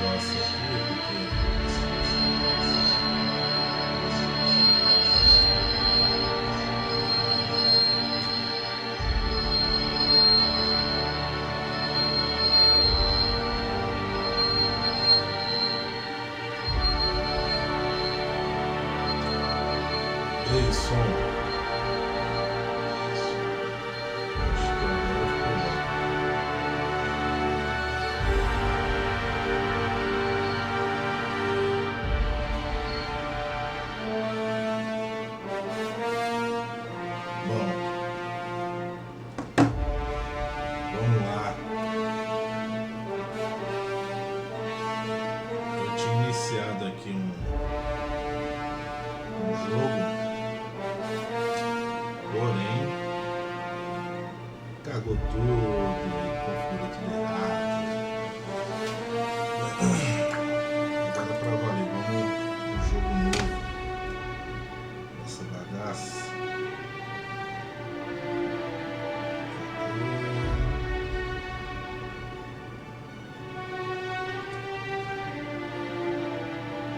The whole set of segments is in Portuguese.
destroça aqui, porque ei, som. Acho que agora ficou bom. Bom, vamos lá. Eu tinha iniciado aqui um jogo, porém cagou tudo e configurou tudo errado. Agora pra valer, vamos um jogo novo nessa bagaça.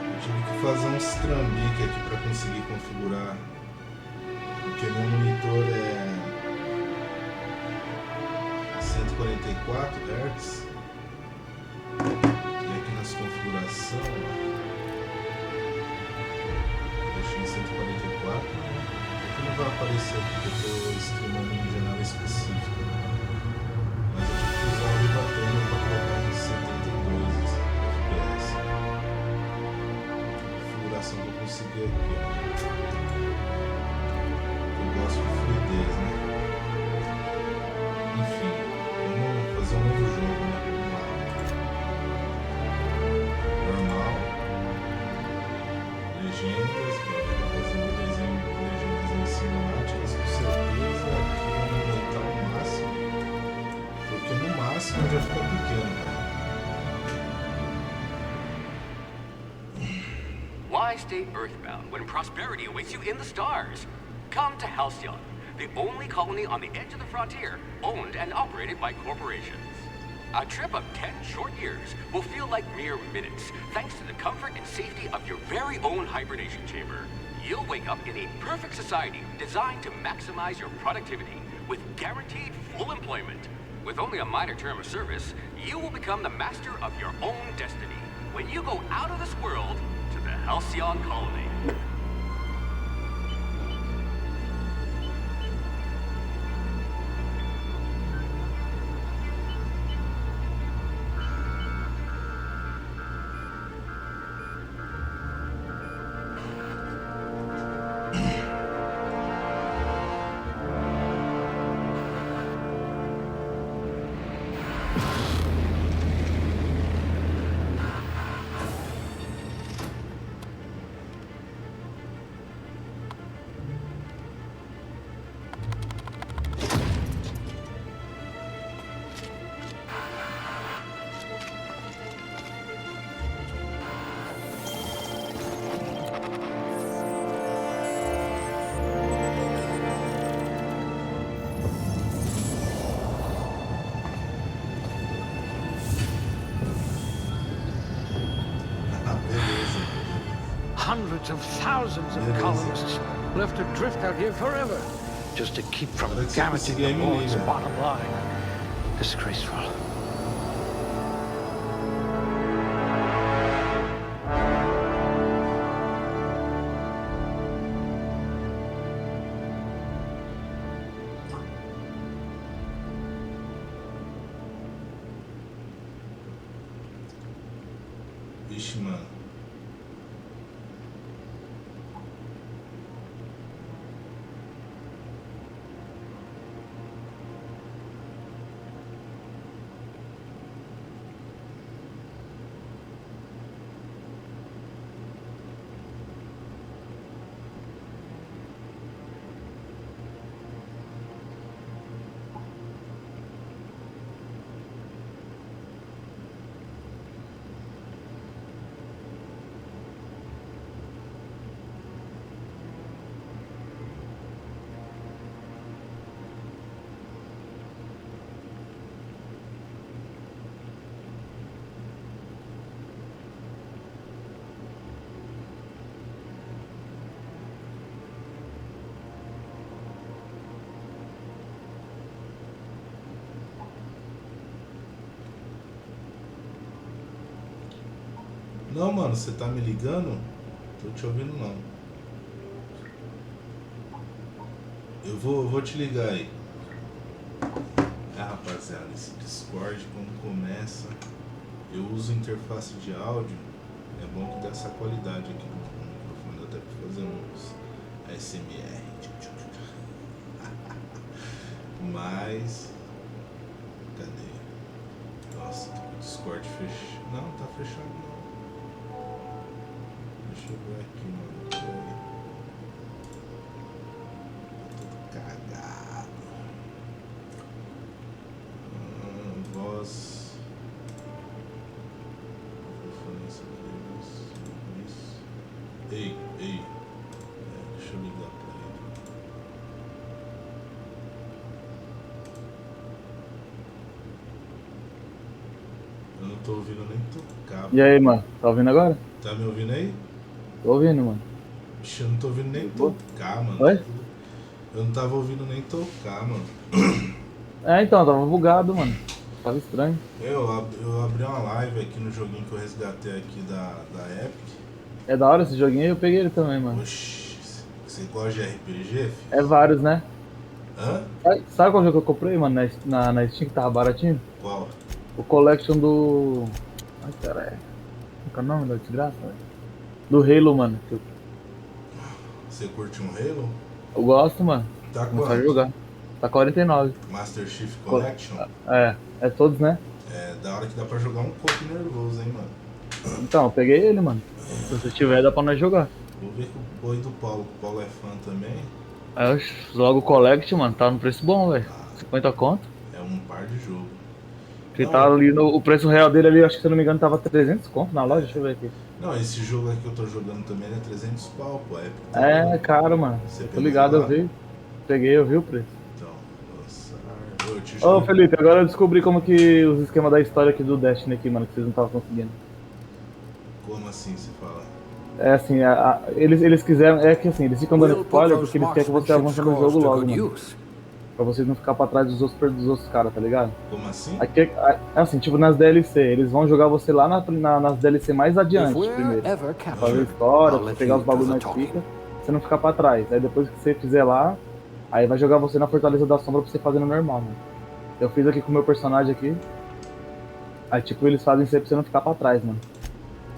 Eu tive que fazer uns trambiques aqui para conseguir configurar, porque meu monitor é 144 Hz e aqui nas configurações eu deixei em 144. Aqui não vai aparecer porque eu estou streamando em janela específica, mas eu tive que usar o Rivatana para colocar em 72 FPS. Configuração que eu consegui aqui, eu gosto de fluidez, né? Enfim, vamos fazer um novo jogo, né? Vamos lá. Normal. Legendas. Vou fazer um desenho de legendas em cinemáticas, com certeza. Aqui vamos aumentar o máximo, porque no máximo já fica pequeno, cara. Why stay earthbound when prosperity awaits you in the stars? Come to Halcyon, the only colony on the edge of the frontier, owned and operated by corporations. A trip of 10 short years will feel like mere minutes, thanks to the comfort and safety of your very own hibernation chamber. You'll wake up in a perfect society designed to maximize your productivity with guaranteed full employment. With only a minor term of service, you will become the master of your own destiny when you go out of this world to the Halcyon colony. Hundreds of thousands of colonists left adrift out here forever, just to keep from damaging the board's bottom line. Disgraceful. Vixe, mano. Não, mano, você tá me ligando? Tô te ouvindo não. Eu vou te ligar aí. Rapaziada, esse Discord quando começa, eu uso interface de áudio, é bom que dá essa qualidade aqui no microfone, até pra fazer uns ASMR. Mas cadê? Nossa, tô com o Discord fechado. Não, tá fechado não. Deixa eu ver aqui, mano. Tô todo cagado. Voz. Vou falar isso aqui. Isso. Ei. Deixa eu ligar pra ele. Eu não tô ouvindo nem tocar. E aí, mano? Tá ouvindo agora? Tá me ouvindo aí? Tô ouvindo, mano. Ixi, eu não tô ouvindo nem tocar, mano. Oi? Eu não tava ouvindo nem tocar, mano. É, então, tava bugado, mano. Tava estranho. Eu abri uma live aqui no joguinho que eu resgatei aqui da Epic. É da hora esse joguinho aí, eu peguei ele também, mano. Oxi, você gosta de RPG, filho? É vários, né? Hã? Sabe qual jogo que eu comprei, mano, na Steam que tava baratinho? Qual? O Collection do... Ai, caralho. Qual que é o nome da desgraça, velho? Do Halo, mano. Você curte um Halo? Eu gosto, mano. Tá Vou começar a quanto? jogar. Tá 49. Master Chief Collection? É todos, né? É da hora que dá pra jogar um pouco nervoso, hein, mano? Então, eu peguei ele, mano. Se você tiver, dá pra nós jogar. Vou ver com o boi do Paulo, o Paulo é fã também. Aí eu jogo o Collection, mano. Tá no preço bom, velho. 50 conto. É um par de jogo. Que Não, tá ali o preço real dele ali, acho que se eu não me engano, tava 300 conto na loja. Deixa eu ver aqui. Não, esse jogo aqui que eu tô jogando também é 300 pau, pô. É caro, mano. Você Tô pegou ligado, lá? eu vi. Peguei, eu vi o preço. Então, nossa. Eu te Ô, juro. Felipe, agora eu descobri como que os esquemas da história aqui do Destiny aqui, mano, que vocês não estavam conseguindo. Como assim você fala? É assim, eles quiseram, é que assim, eles ficam dando spoiler porque eles querem que você avance no jogo logo, mano. Pra vocês não ficar pra trás dos outros caras, tá ligado? Como assim? Aqui é assim, tipo nas DLC, eles vão jogar você lá nas DLC mais adiante primeiro. Pra fazer história, pra pegar os bagulhos mais pica, você não ficar pra trás. Aí depois que você fizer lá, aí vai jogar você na Fortaleza da Sombra pra você fazer no normal, mano. Eu fiz aqui com o meu personagem aqui. Aí tipo, eles fazem isso aí pra você não ficar pra trás, mano.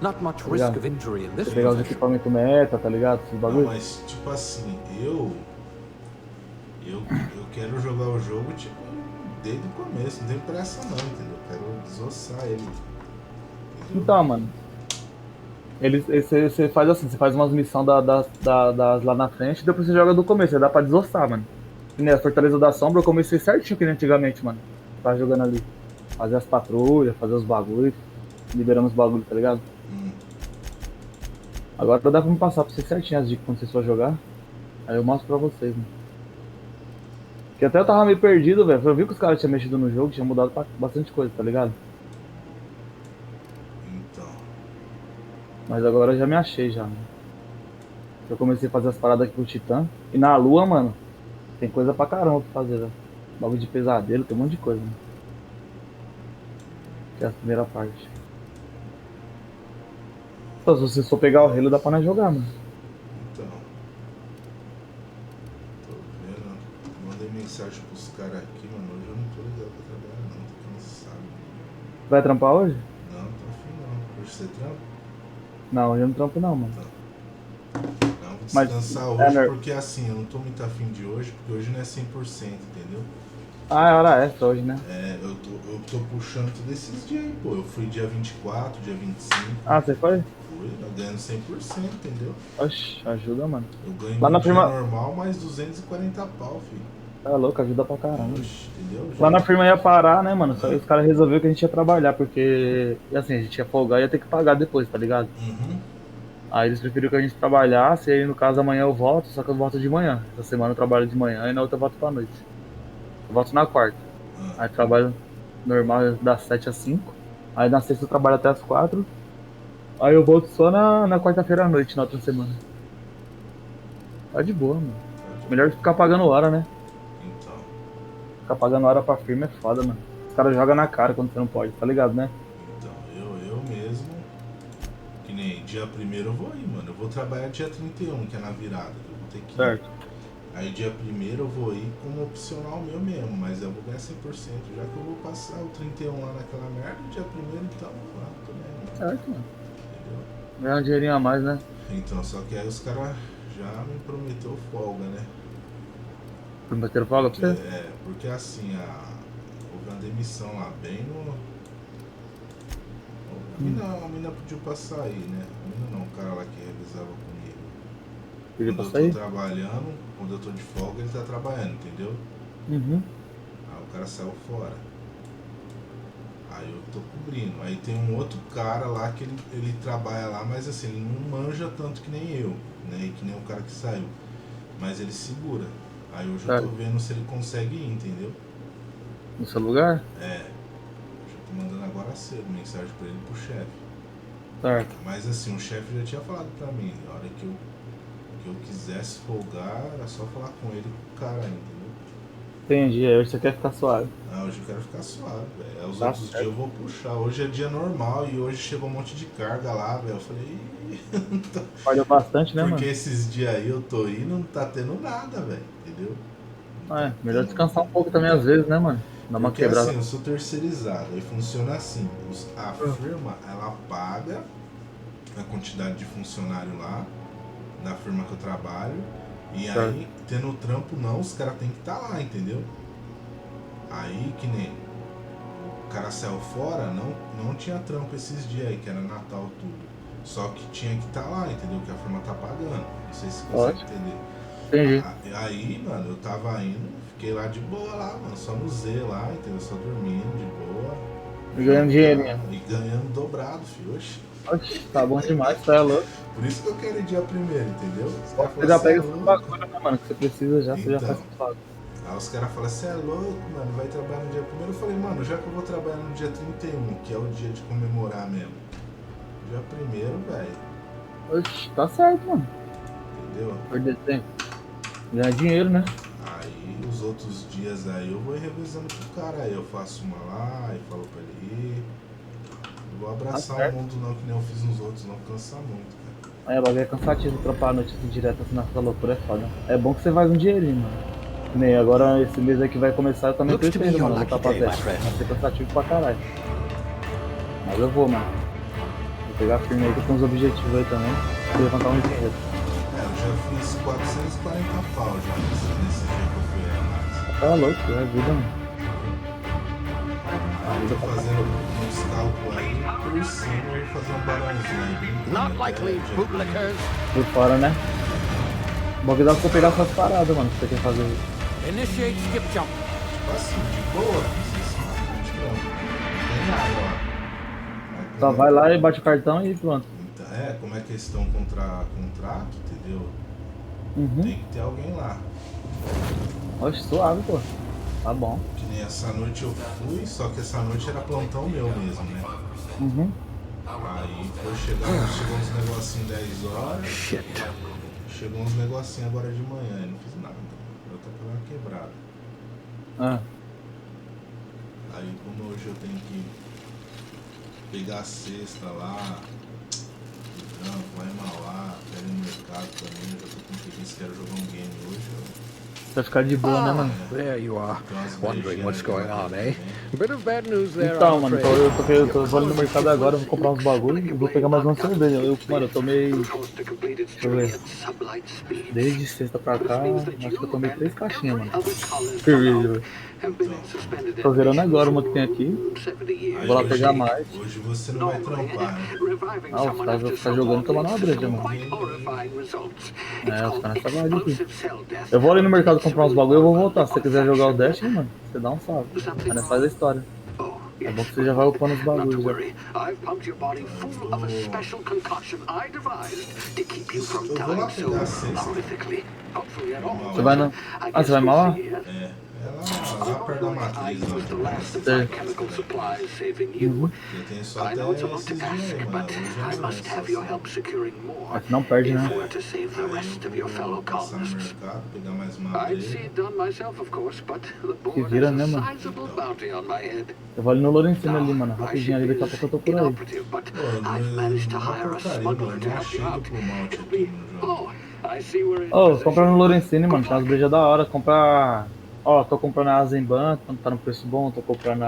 Not much risk of injury in this Você pegar os profession. equipamentos meta, tá ligado? Esses Não, bagulho. mas tipo assim, eu quero jogar o jogo tipo desde o começo, não tem pressa não, entendeu? Eu quero desossar ele. Entendeu? Então, mano. Você faz assim, você faz umas missões das lá na frente e depois você joga do começo, aí dá pra desossar, mano. E né, a Fortaleza da Sombra eu comecei certinho que nem antigamente, mano. Tava jogando ali. Fazer as patrulhas, fazer os bagulhos, liberando os bagulhos, tá ligado? Agora dá pra me passar pra vocês certinho as dicas quando vocês for jogar. Aí eu mostro pra vocês, mano. Que até eu tava meio perdido, velho. Eu vi que os caras tinham mexido no jogo, tinham mudado bastante coisa, tá ligado? Então, Mas agora eu já me achei já, mano. Eu comecei a fazer as paradas aqui pro Titã. E na Lua, mano, tem coisa pra caramba pra fazer, velho. Bagulho de pesadelo, tem um monte de coisa, mano. Que é a primeira parte. Então, se você for pegar o Halo, dá pra nós jogar, mano. então. Tô vendo. Mandei mensagem pros caras aqui, mano. Hoje eu não tô ligado pra trabalhar não, tô cansado. Vai trampar hoje? Não, tô afim não. Hoje você trampa? Não, hoje eu não trampo não, mano. Não, vou Mas, descansar hoje porque assim, eu não tô muito afim de hoje, porque hoje não é 100%, entendeu? Ah, é hora extra hoje, né? É, eu tô puxando todos esses dias aí, pô. Eu fui dia 24, dia 25. Ah, você foi? Fui, eu ganhando 100%, entendeu? Oxi, ajuda, mano. Eu ganho Lá no na dia firma- normal mais 240 pau, filho. Tá louco, ajuda pra caramba. Oxe, entendeu? Lá na firma ia parar, né, mano? Só que os caras resolveram que a gente ia trabalhar, porque, assim, a gente ia folgar e ia ter que pagar depois, tá ligado? Uhum. Aí eles preferiram que a gente trabalhasse, e aí no caso amanhã eu volto, só que eu volto de manhã. Essa semana eu trabalho de manhã e na outra eu volto pra noite. Eu volto na quarta. Aí trabalho normal das 7 às 5. Aí na sexta eu trabalho até às 4. Aí eu volto só na quarta-feira à noite, na outra semana. Tá de boa, mano. Melhor que ficar pagando hora, né? Então, Ficar pagando hora pra firma é foda, mano. Os caras jogam na cara quando você não pode, tá ligado, né? então eu mesmo, que dia 1º eu vou ir, mano. Eu vou trabalhar dia 31, que é na virada. Eu vou ter que ir. Certo. Aí dia 1º eu vou ir como opcional meu mesmo, mas eu vou ganhar 100%. Já que eu vou passar o 31 lá naquela merda, dia 1º então, lá, tô nem. Certo, mano. Entendeu? Ganhar um dinheirinho a mais, né? Então, só que aí os caras já me prometeu folga, né? Prometeram folga pra você? Porque assim, houve uma demissão lá, bem no... A mina pediu pra sair, né? A mina não, o cara lá que revisava comigo. Pediu pra Quando sair? eu tô trabalhando, quando eu tô de folga, ele tá trabalhando, entendeu? Uhum. Aí o cara saiu fora. Aí eu tô cobrindo. Aí tem um outro cara lá que ele trabalha lá, mas assim, ele não manja tanto que nem eu, né? E que nem o cara que saiu. Mas ele segura. Aí hoje eu tô vendo se ele consegue ir, entendeu? No seu lugar? Tô mandando agora cedo mensagem pra ele pro chefe. Certo. Mas assim, o chefe já tinha falado pra mim, a hora que eu quisesse folgar, era só falar com ele e com o cara ainda, entendeu? Entendi, aí hoje você quer ficar suave. Hoje eu quero ficar suave, velho. Os Tá outros certo. dias eu vou puxar. Hoje é dia normal e hoje chegou um monte de carga lá, velho. Eu falei, Falhou bastante, né, porque mano? esses dias aí eu tô indo e não tá tendo nada, velho, entendeu? Melhor descansar um pouco também às vezes, né, mano? Dar uma Porque quebrada. assim, eu sou terceirizado, aí funciona assim, a firma, ela paga a quantidade de funcionário lá, da firma que eu trabalho, e aí, tendo trampo não, os caras tem que estar lá, entendeu? Aí, que nem o cara saiu fora, não tinha trampo esses dias aí, que era Natal tudo, só que tinha que estar lá, entendeu? Que a firma tá pagando, não sei se você consegue entender. Entendi. Aí, mano, eu tava indo, fiquei lá de boa lá, mano, só no Z lá, entendeu? Só dormindo de boa. E ganhando dinheirinho. E ganhando dobrado, filho. Oxi. Oxe, tá bom demais, tá louco. Por isso que eu quero ir dia 1º, entendeu? Os caras Você já falam, pega "Cê é esse louco." bagulho, né, mano? Que você precisa já, você já Então. faz suave. Aí os caras falam, você é louco, mano, vai trabalhar no dia 1º. Eu falei, mano, já que eu vou trabalhar no dia 31, que é o dia de comemorar mesmo. Dia 1º, velho. Oxe, tá certo, mano. Entendeu? Perder tempo. Ganhar dinheiro, né? Aí os outros dias aí eu vou ir revisando com o cara. Aí eu faço uma lá e falo pra ele ir. Não vou abraçar o mundo não, que nem eu fiz nos outros, não, cansa muito, cara. O bagulho é cansativo trampar a noite assim, direto assim nessa loucura, é foda. É bom que você faz um dinheirinho, mano. Que nem agora esse mês aí que vai começar, eu também Looks to be pretendo, your mano, voltar pra lucky day, terra. my friend. Vai ser cansativo pra caralho. Mas eu vou, mano. Vou pegar firme aí que eu tenho uns objetivos aí também. Vou levantar um dinheiro. Eu já fiz 440 pau já nesse dia que eu fui aí mais. Tá louco, é vida, mano. Aí eu tô fazendo uns cálculos aí, por cima eu vou fazer um balãozinho aí. Not likely, bootlickers. Por fora, né? Bom que dá pra você pegar suas paradas, mano, se você quer fazer isso. Initiate skip jump. Tipo assim, de boa, não tem nada, ó. Só vai lá e bate o cartão e pronto. Então, como é questão contrato, entendeu? Uhum. Tem que ter alguém lá. Oxe, suave, pô. Tá bom. Que nem essa noite eu fui, só que essa noite era plantão meu mesmo, né? Uhum. Aí chegou uns negocinhos 10 horas. Shit. Chegou uns negocinhos agora de manhã e não fiz nada. Eu tô com ela quebrada. Ah. Aí como hoje eu tenho que pegar a cesta lá, do trampo, vai em Mauá, quero ir no mercado também, eu já tô com preguiça, quero jogar um game hoje. Vai ficar de boa, né, mano? There you are. Tem umas Wondering what's brejinhas going on, também. eh? A bit of bad news there, Então, I'm mano, afraid. eu tô ali no mercado agora, vou comprar uns bagulho e vou pegar mais uma cerveja. Mano, eu tomei. Deixa eu ver. Desde sexta pra cá, acho que eu tomei 3 caixinhas, mano. Cerveja, velho. Tô zerando agora uma que tem aqui. Aí Vou lá hoje- pegar mais. Hoje você não vai trampar, né? Ah, os caras vão ficar jogando e tomando uma breja, mano. Os caras trabalham aqui. Eu vou ali no mercado comprar uns bagulho e eu vou voltar. Se você quiser jogar o Dash, mano, você dá um salve. Aí nós faz a história. É bom que você já vai upando os bagulhos. Já. I've pumped your body full of a special concoction I devised to keep you from Eu vou lá dying so pegar a cesta. horrifically. Hopefully at all. Você vai no. Ah, você vai mal lá? É É lá perto da I matriz, used the lá. last of my chemical supplies saving you. Eu tenho só I até know it's a lot esses to dias ask, aí, mano. but Hoje I é must essa, have your assim. help securing more Mas não perde, né? if we're to save the rest of your fellow Passar no colonists. mercado, pegar mais uma I'd abelha. see it done myself, of course, but the board vira, has né, a mano? sizable bounty on my head. Eu vou ali no Lorenzino ali, Now, mano. my Rapidinho ali, ship daqui a is pouco eu tô por aí. inoperative, but Pô, I've managed to não é hire a porcaria, smuggler mano. to Não help you chega out. pro malte It'll aqui be... no jogo. Oh, I see we're in Ô, compra no possession. Lorenzini, mano. Tem umas brejas da hora. Comprar. Ó, tô comprando a Azemban, tá no preço bom. Tô comprando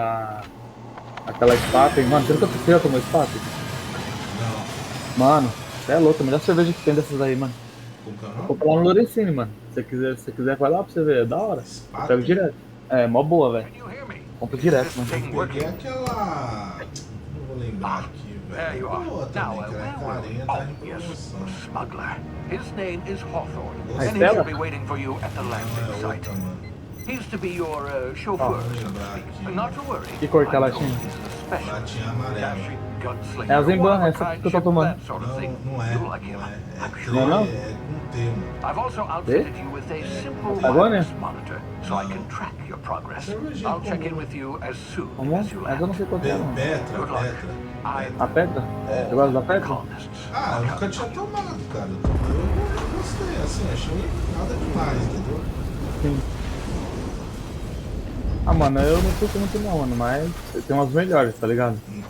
aquela Spaten. Mano, você já tomou Spaten? Não, Mano, você é louco. A melhor cerveja que tem dessas aí, mano. como que é o nome? Compra lá no Lorenzini, mano. Se você quiser, vai lá pra você ver. É da hora. Eu Spaten? pego direto. É, mó boa, velho. Can you hear me? Compra direto, mano. Eu peguei aquela... Não vou lembrar aqui, There you velho. are. Boa Now, também, que ela é where were we? carinha, tá em Oh, yes, promoção. the smuggler. His name is Hawthorne, Ah, and he Stella? should be waiting for you at the Não landing é site. outra, mano. He's to be your chauffeur, vou so to lembrar speak. aqui. Not to worry. Que cor que ela I know tinha? he's a special, Latinha amarela. dashing gunslinger, É a Zemban, one of a essa kind que eu tô ship, tomando. that sort of Não, thing. não é. You'll like him, Não é. I'm É, sure. Não, não? é com termo. I've also outfitted you with a simple Agora, né? wireless monitor, so I can track your progress. Cervejinha I'll check in comum. with you as soon Vamos? as you Mas eu não land. sei qual que é, mano. Petra, Good luck. Petra. A Petra? Você gosta da Petra? Colonists. Ah, eu nunca tinha tomado, cara. Eu gostei, assim, achei nada demais, entendeu? Sim. Ah, mano, eu não curto muito não, mano, mas tem umas melhores, tá ligado? Então.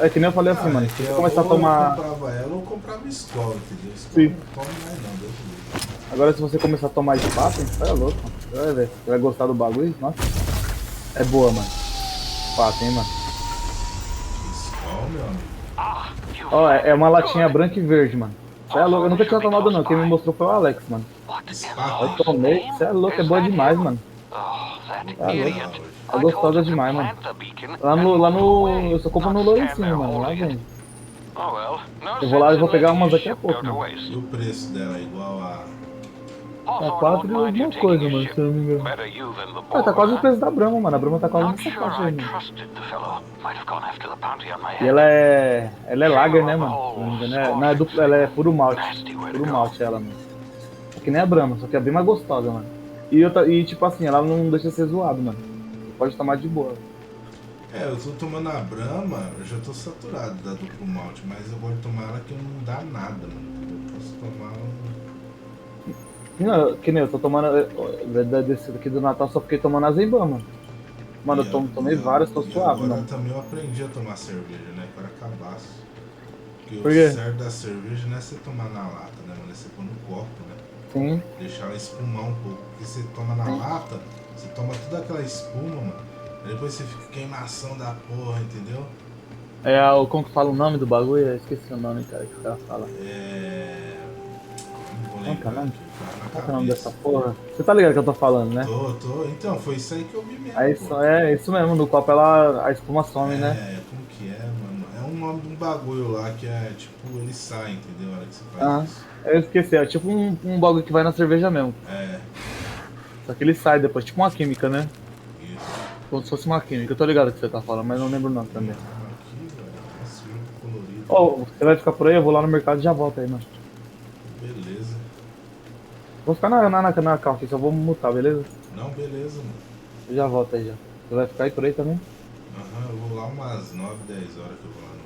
É que nem eu falei assim, mano, se você começar a tomar... Eu comprava ela ou comprava escola, entendeu? Sim. Não toma mais não, Deus do livre. Agora se você começar a tomar Spaten, você é louco, mano. Você vai ver, você vai gostar do bagulho, nossa. É boa, mano. Spaten, hein, mano. Escola, meu amigo. Ó, é uma latinha branca e verde, mano. Você é louco, eu nunca tinha tomado não, quem me mostrou foi o Alex, mano. Spaten. Eu tomei, você é louco, é boa demais, mano. Tá louco. É gostosa demais, mano. Lá no... eu só compro no Lourencinho, mano, lá vem. Eu vou lá e vou pegar umas daqui a pouco, mano. E o preço dela é igual a... Tá 4 e alguma coisa, mano, se eu não me engano. Ah, tá quase o preço da Brahma, mano. A Brahma tá quase nessa faixa aí, mano. E ela é lager, né, mano? Se eu não me engano, não é dupla, ela é puro malte. Puro malte ela, mano. É que nem a Brahma, só que é bem mais gostosa, mano. E tipo assim, ela não deixa ser zoado, mano. Você pode tomar de boa. É, eu tô tomando a Brahma, eu já tô saturado da duplo malte, mas eu gosto de tomar ela que não dá nada, mano. Eu posso tomar Não, que nem eu tô tomando. Desse daqui do Natal só fiquei tomando a Zemban, mano. Mano, eu tomei várias, tô suave, agora mano. também eu aprendi a tomar cerveja, né? Para cabaço. Porque Por quê? o certo da cerveja não é você tomar na lata, né, mano? É você pôr no copo, né? Sim. Deixar ela espumar um pouco. Porque você toma na lata, você toma toda aquela espuma, mano. Aí depois você fica queimação da porra, entendeu? Como que fala o nome do bagulho? Eu esqueci o nome, cara, que o cara fala. Não vou Qual que é o lembrar nome? aqui, tá na Qual que é o nome cabeça. dessa porra? Você tá ligado que eu tô falando, né? Tô. Então, foi isso aí que eu vi mesmo. Aí pô. é isso mesmo, no copo a espuma some, né? Como que é, mano? É um nome de um bagulho lá que é tipo, ele sai, entendeu? A hora que você faz Ah, isso. eu esqueci, é tipo um bagulho que vai na cerveja mesmo. É, Só que ele sai depois, tipo uma química, né? isso. Como se fosse uma química. Eu tô ligado que você tá falando, mas não lembro o nome também. Aqui, velho, esse jogo colorido. Ó, você vai ficar por aí, eu vou lá no mercado e já volto aí, mano. Beleza. Vou ficar na cal aqui, só vou mutar, beleza? Não, beleza, mano. Eu já volto aí já. Você vai ficar aí por aí também? Aham, eu vou lá umas 9, 10 horas que eu vou lá no...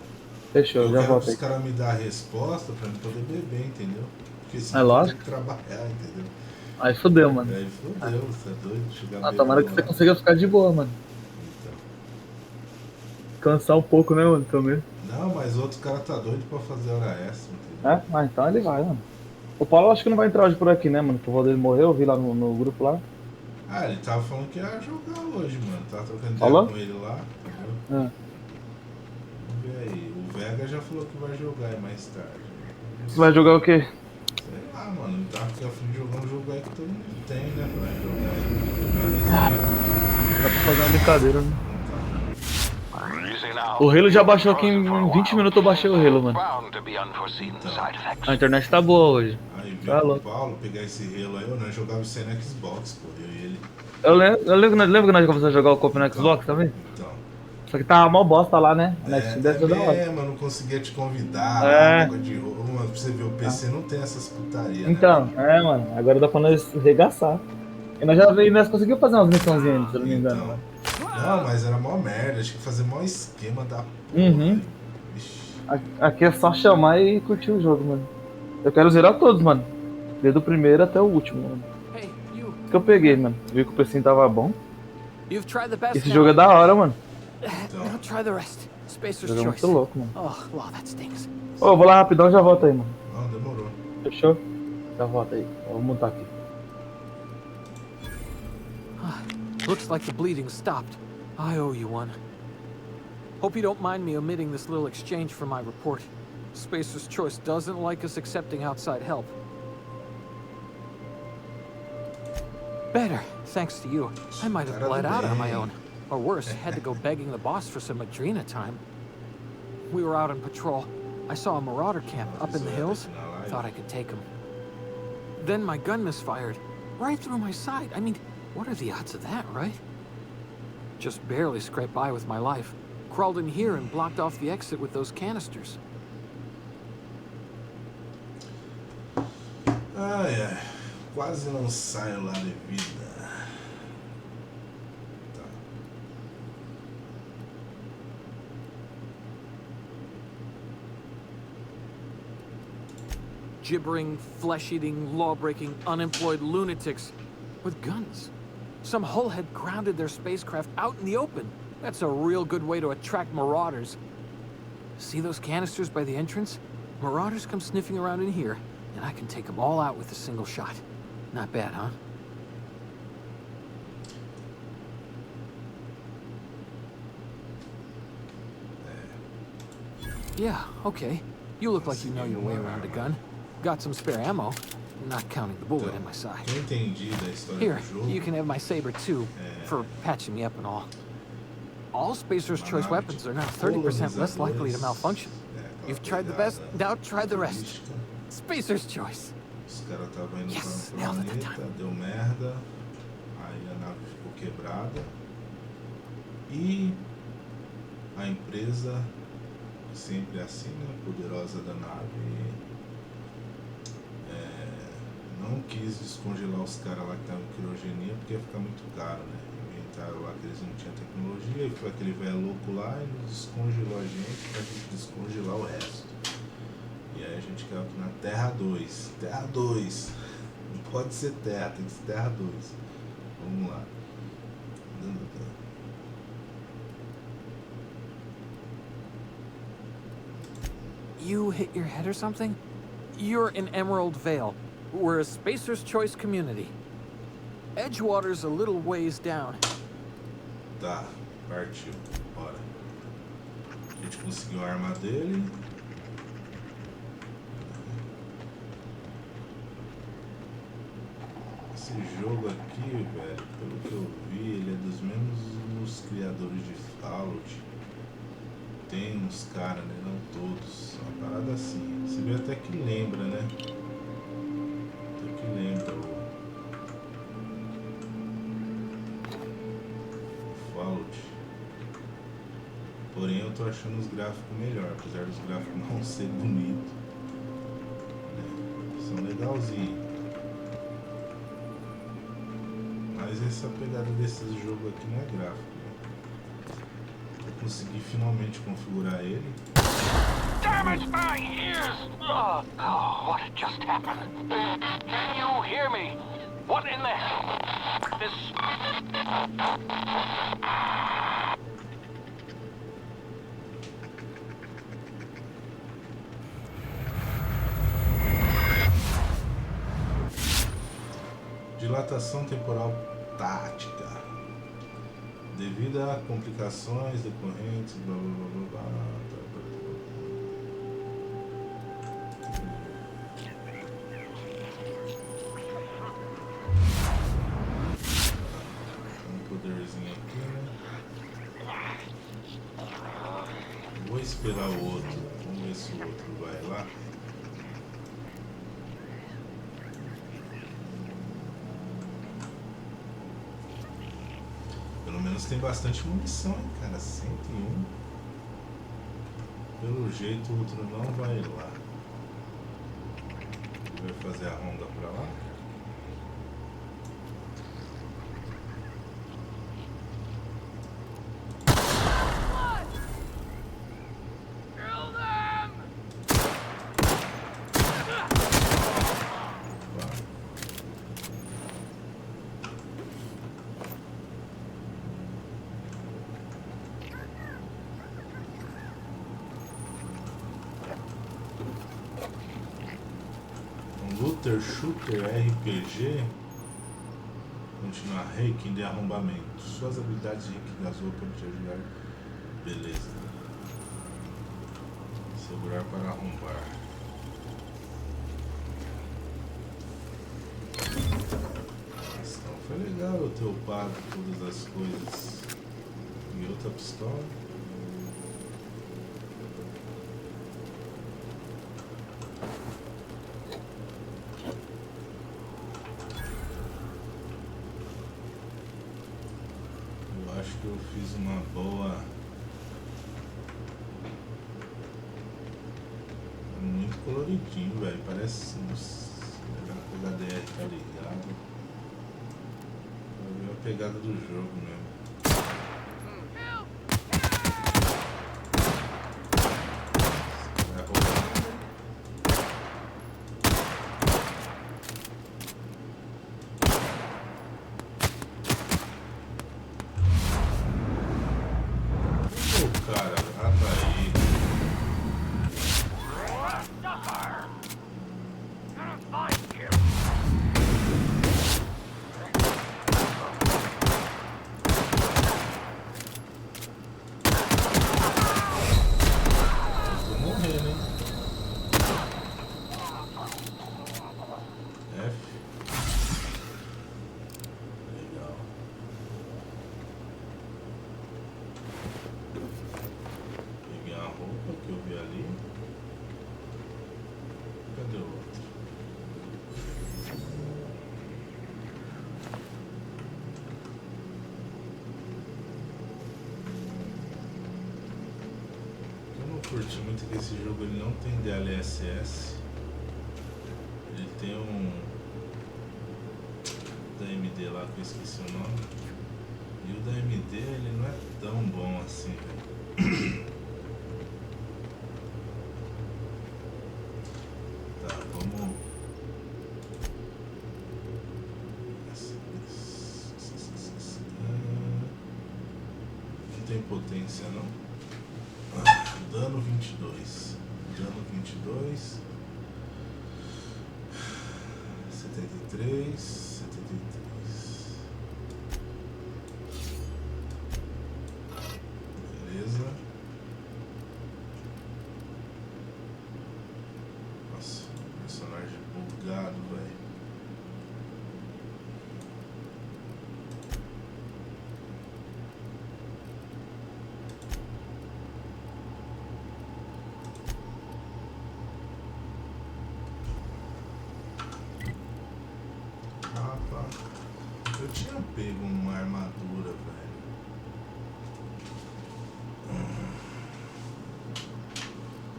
Fechou, Eu já quero volto que aí. os caras me dar a resposta pra mim poder beber, entendeu? Porque senão É eu lógico. tenho que trabalhar, entendeu? Aí fodeu, mano. Aí fodeu, você é doido? Chegar Ah, tomara que bêbado você lá. consiga ficar de boa, mano. Então. Cansar um pouco, né, mano, também. Não, mas outro cara tá doido pra fazer hora extra, entendeu? É? Ah, então ele vai, mano. O Paulo acho que não vai entrar hoje por aqui, né, mano? Que o vô dele morreu, eu vi lá no grupo lá. Ah, ele tava falando que ia jogar hoje, mano. Tava trocando ideia Falou? com ele lá, entendeu? É. Vamos ver aí. O Vega já falou que vai jogar aí mais tarde. Você vai jogar o quê? Sei lá, mano. Ele tava a fim de jogar um jogo aí que todo mundo tem, né? Pra jogar aí. Dá pra fazer uma brincadeira, né? O Halo já baixou aqui em 20 minutos, eu baixei o Halo, mano. A internet tá boa hoje. Aí Tá viu o louco. Paulo pegar esse relo aí, eu não jogava isso aí no Xbox, pô. Eu e ele. Lembro que nós começamos a jogar o Copa no Xbox também? Então. Só que tava mó bosta lá, né? Na Steam deve ser da hora. mesmo, eu não conseguia te convidar. É. Água de roupa, mano, pra você ver, o PC não tem essas putarias, Então, né? mano, agora dá pra nós regaçar. E nós conseguimos fazer umas missãozinhas, se eu não me engano. Então. Mano. Não, mas era mó merda, acho que fazer mó esquema da porra. Uhum. Ixi. Aqui é só chamar e curtir o jogo, mano. Eu quero zerar todos, mano. Desde o primeiro até o último, mano. Hey, you. Isso que eu peguei, mano. Vi que o precinho tava bom. You've tried the best. Esse jogo é da hora, mano. Now try the rest. Esse Spacer's jogo é choice. muito louco, mano. Oh, wow, that stinks. Ô, eu vou lá rapidão e já volto aí, mano. Não, demorou. Fechou? Já volto aí. Vou montar aqui. Looks like the bleeding stopped. I owe you one. Hope you don't mind me omitting this little exchange from my report. Spacer's Choice doesn't like us accepting outside help. Better, thanks to you. I might have bled out on my own. Or worse, had to go begging the boss for some Madrina time. We were out on patrol. I saw a marauder camp up in the hills. Thought I could take him. Then my gun misfired. Right through my side. I mean, what are the odds of that, right? Just barely scraped by with my life. Crawled in here and blocked off the exit with those canisters. Ai, ai. Quase não saio lá de vida. Tá. Gibbering, flesh-eating, law-breaking, unemployed lunatics with guns. Some hullhead grounded their spacecraft out in the open. That's a real good way to attract marauders. See those canisters by the entrance? Marauders come sniffing around in here, and I can take them all out with a single shot. Not bad, huh? Yeah, okay. You look like you know your way around a gun. Got some spare ammo, not counting the bullet in my side. Eu entendi da história Here, do jogo. you can have my saber too, for patching me up and all. All Spacer's Choice weapons are now 30% less likely to malfunction. You've tried the best, now try the rest. Spacer's Choice. Os caras estavam indo Yes, para nailed um it that planeta, time. deu merda, aí a nave ficou quebrada e a empresa, sempre assim, né, poderosa da nave, não quis descongelar os caras lá que estavam em criogenia porque ia ficar muito caro, né? Inventaram lá que eles não tinham tecnologia e foi aquele velho louco lá e nos descongelou a gente pra gente descongelar o resto. E aí a gente caiu aqui na Terra 2. Terra 2. Não pode ser Terra, tem que ser Terra 2. Vamos lá. You hit your head or something? You're in Emerald Vale. We're a Spacer's Choice community. Edgewater's a little ways down. Tá, partiu. Bora. A gente conseguiu a arma dele. Esse jogo aqui, velho, pelo que eu vi, ele é dos mesmos criadores de Fallout. Tem uns caras, né? Não todos. Uma parada assim. Você vê até que lembra, né? Até que lembra o Fallout. Porém eu tô achando os gráficos melhor, apesar dos gráficos não ser bonitos. Né? São legalzinhos. Mas essa pegada desses jogos aqui não é gráfico, né? Eu consegui finalmente configurar ele. Damage my ears! Oh, what just happened? Can you hear me? What in the hell? This... Dilatação temporal tática. Devido a complicações decorrentes, blá blá blá blá blá. Um poderzinho aqui, né? Vou esperar o outro. Vamos ver se o outro vai lá. Pelo menos tem bastante munição, hein, cara? 101. Pelo jeito o outro não vai lá. Ele vai fazer a ronda pra lá. Looter Shooter RPG. Continuar. Reiki de arrombamento. Suas habilidades de Reiki Gazou podem te ajudar. Beleza. Segurar para arrombar. Então foi legal eu ter upado todas as coisas. E outra pistola. Eu acho que eu fiz uma boa. Muito coloridinho, velho. Parece a HDR, tá ligado? Vai ver a pegada do jogo mesmo. Curti muito que esse jogo ele não tem DLSS, ele tem um da AMD lá que eu esqueci o nome, e o da AMD ele não é tão bom assim, velho. Tá, vamos. Não tem potência não. Dano 22, dano 22, 73, 73. Beleza. Nossa, personagem bugado, velho. Eu tinha pego uma armadura, velho.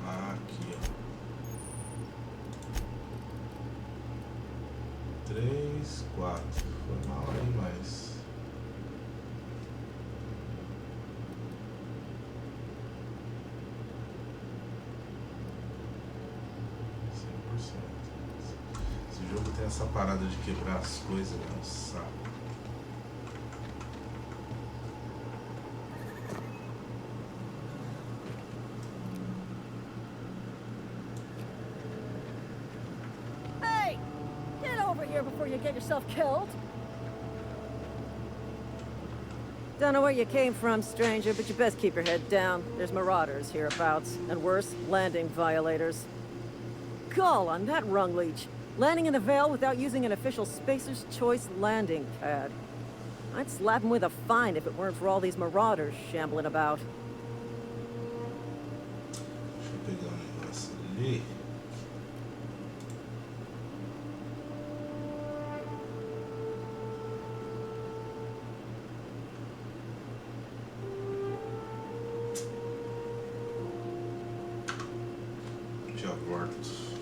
Aqui, ó. 3, 4. Foi mal aí, mas... Esse jogo tem essa parada de quebrar as coisas, é um saco. Hey! Get over here before you get yourself killed! Don't know where you came from, stranger, but you best keep your head down. There's marauders hereabouts, and worse, landing violators. Gall on that rung leech. Landing in the Vale without using an official Spacer's Choice landing pad. I'd slap him with a fine if it weren't for all these marauders shambling about. Deixa eu pegar um negócio ali. Já volto.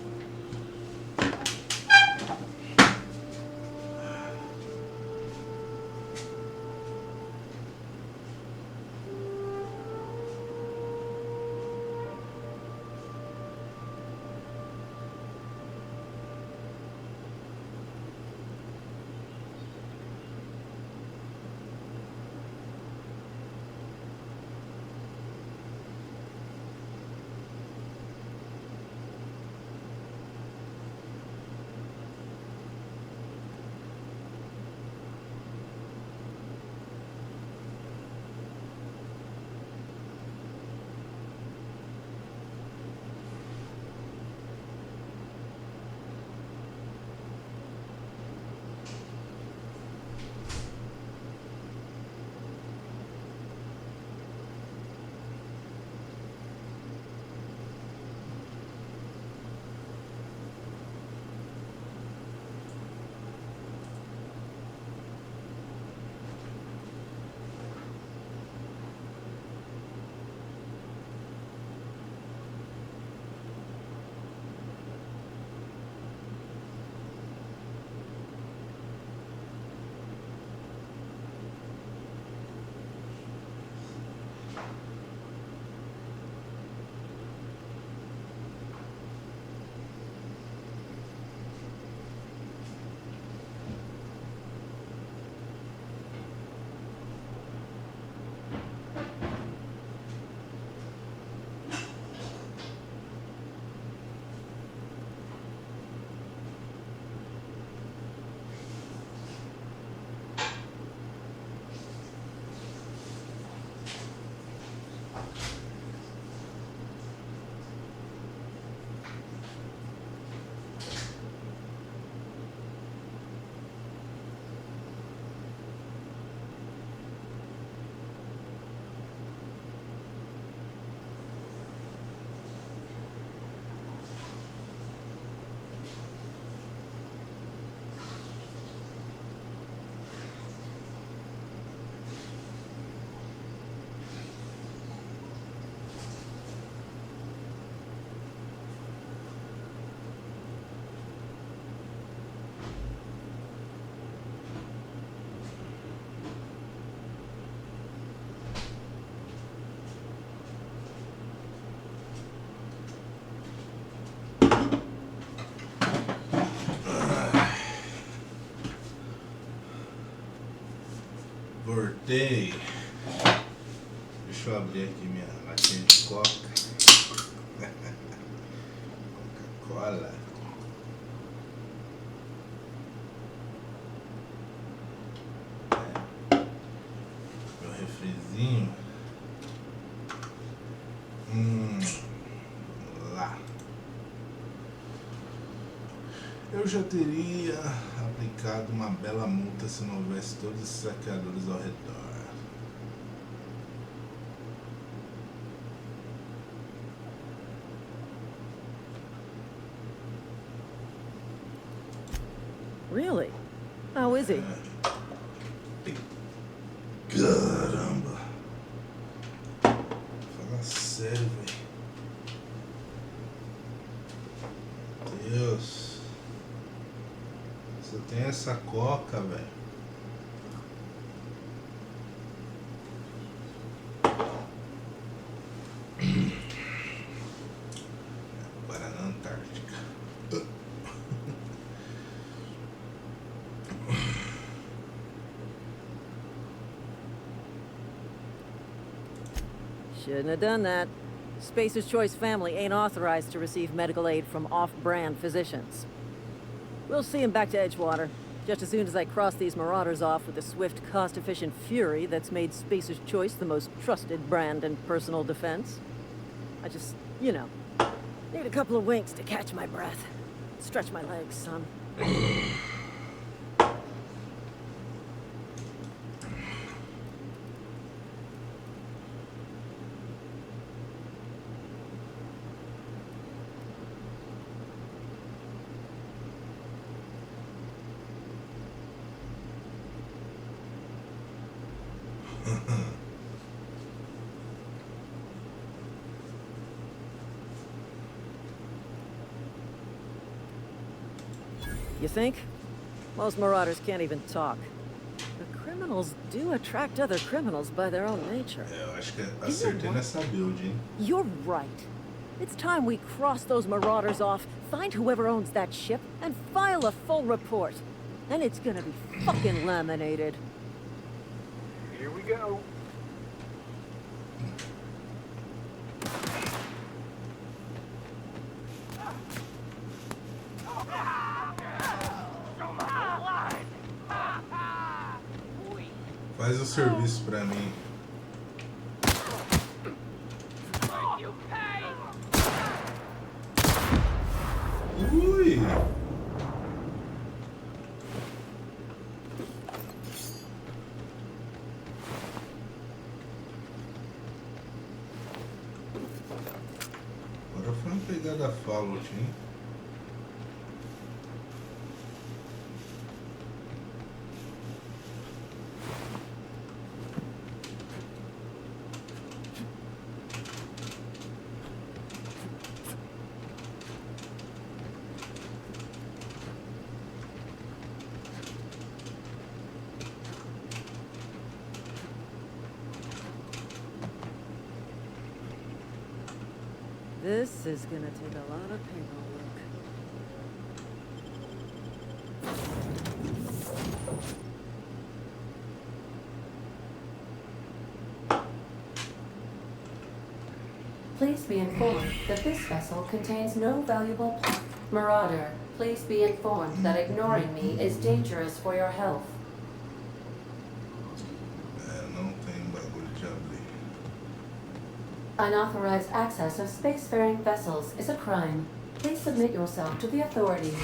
Voltei. Deixa eu abrir aqui minha latinha de coca. Coca-Cola. Meu refrizinho. Lá. Eu já teria aplicado uma bela multa se não houvesse todos esses saqueadores ao redor. Really? How is he? Caramba. Fala sério, velho. Deus. Só tem essa coca, velho. Agora na Antártica. Shouldn't have done that. Spacer's Choice family ain't authorized to receive medical aid from off-brand physicians. We'll see him back to Edgewater, just as soon as I cross these marauders off with the swift, cost-efficient fury that's made Spacer's Choice the most trusted brand in personal defense. I just, need a couple of winks to catch my breath. Stretch my legs, son. You think? Most marauders can't even talk. The criminals do attract other criminals by their own nature. Eu acho que acertei nessa build, hein? You're right. It's time we cross those marauders off, find whoever owns that ship, and file a full report. And it's gonna be fucking laminated. Here we go. Faz o serviço pra mim. Ui! Agora foi uma pegada Fallout, hein? This is gonna take a lot of paperwork. Please be informed that this vessel contains no valuable... Marauder, please be informed that ignoring me is dangerous for your health. Não tem bagulho de abrir. Unauthorized access of spacefaring vessels is a crime. Please submit yourself to the authorities.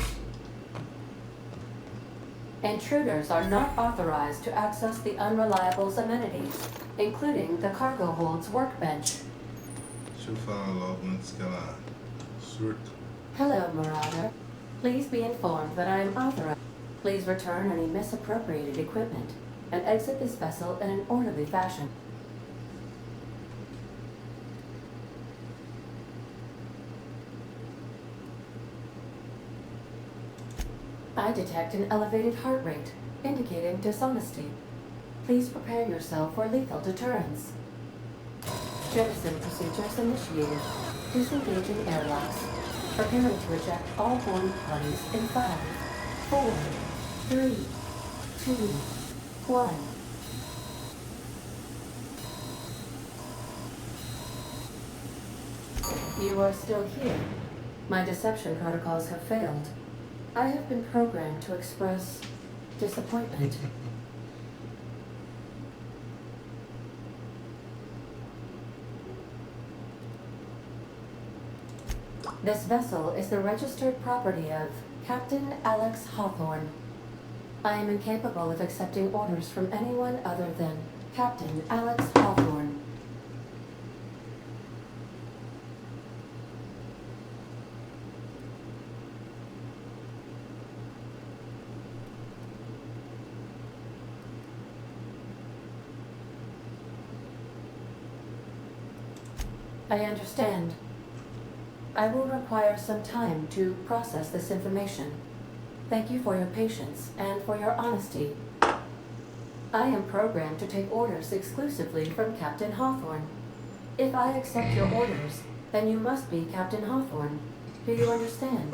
Intruders are not authorized to access the Unreliable's amenities, including the cargo hold's workbench. Deixa eu falar logo antes que ela surta. Hello, Marauder. Please be informed that I am authorized. Please return any misappropriated equipment and exit this vessel in an orderly fashion. I detect an elevated heart rate, indicating dishonesty. Please prepare yourself for lethal deterrence. Jettison procedures initiated. Disengaging airlocks. Preparing to eject all boarding parties in 5, 4, 3, 2, 1. You are still here. My deception protocols have failed. I have been programmed to express disappointment. This vessel is the registered property of Captain Alex Hawthorne. I am incapable of accepting orders from anyone other than Captain Alex Hawthorne. I understand. I will require some time to process this information. Thank you for your patience and for your honesty. I am programmed to take orders exclusively from Captain Hawthorne. If I accept your orders, then you must be Captain Hawthorne. Do you understand?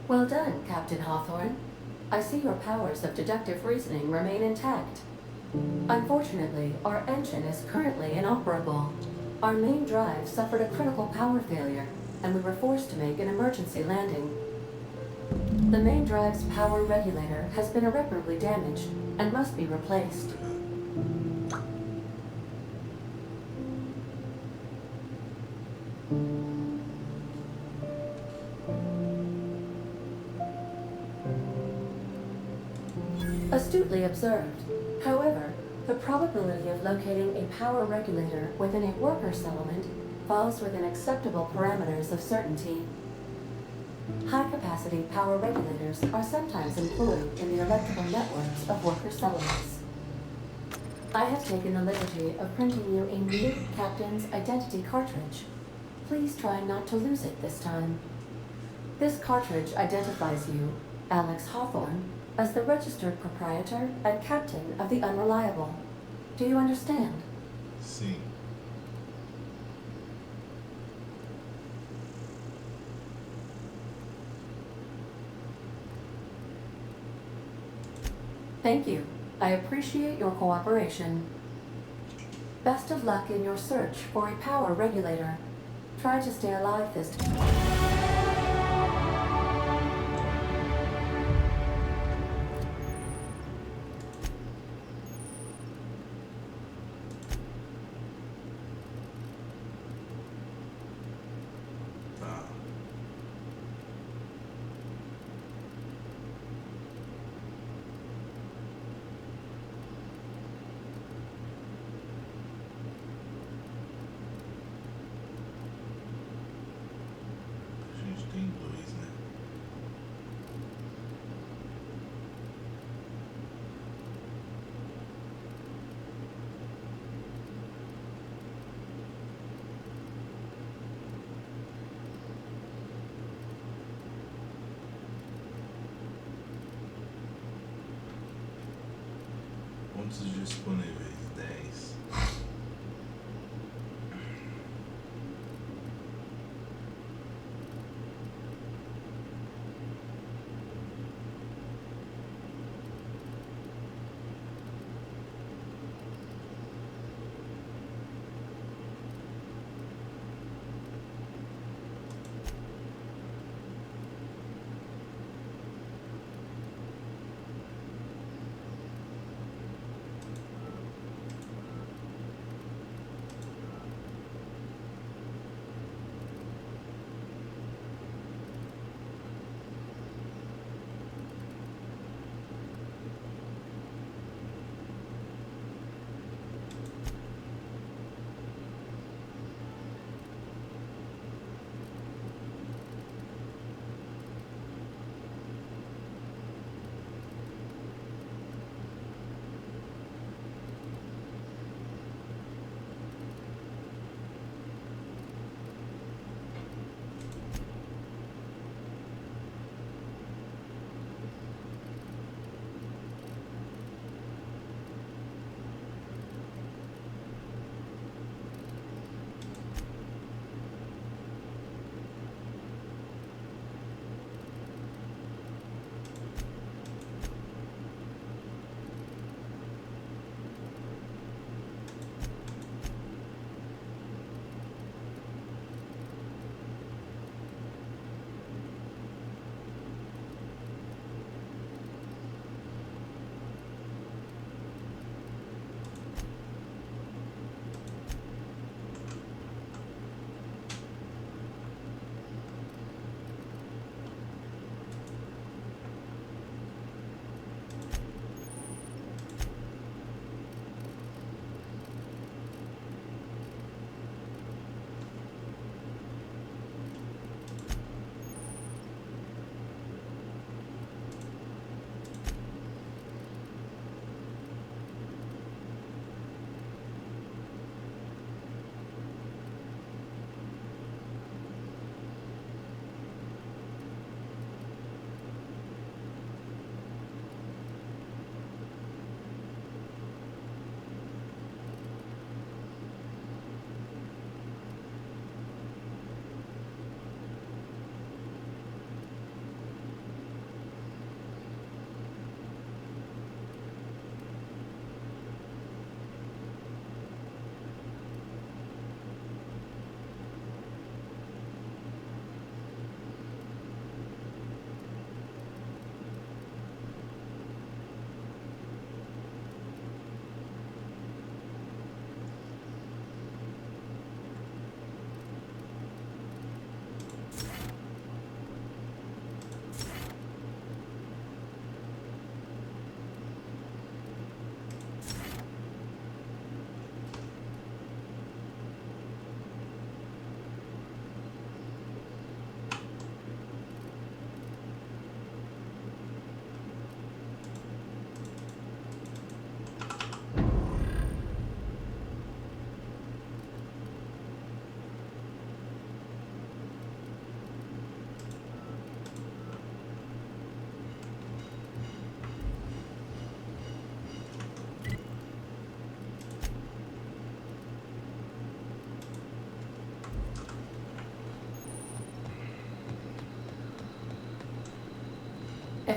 Well done, Captain Hawthorne. I see your powers of deductive reasoning remain intact. Unfortunately, our engine is currently inoperable. Our main drive suffered a critical power failure, and we were forced to make an emergency landing. The main drive's power regulator has been irreparably damaged and must be replaced. Astutely observed. However, the probability of locating a power regulator within a worker settlement falls within acceptable parameters of certainty. High-capacity power regulators are sometimes employed in the electrical networks of worker settlements. I have taken the liberty of printing you a new Captain's Identity cartridge. Please try not to lose it this time. This cartridge identifies you, Alex Hawthorne, as the registered proprietor and captain of the Unreliable. Do you understand? Sim. Thank you. I appreciate your cooperation. Best of luck in your search for a power regulator. Try to stay alive this time. Tem dois, né? Pontos disponíveis 10.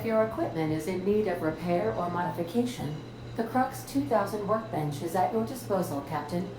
If your equipment is in need of repair or modification, the Crux 2000 workbench is at your disposal, Captain.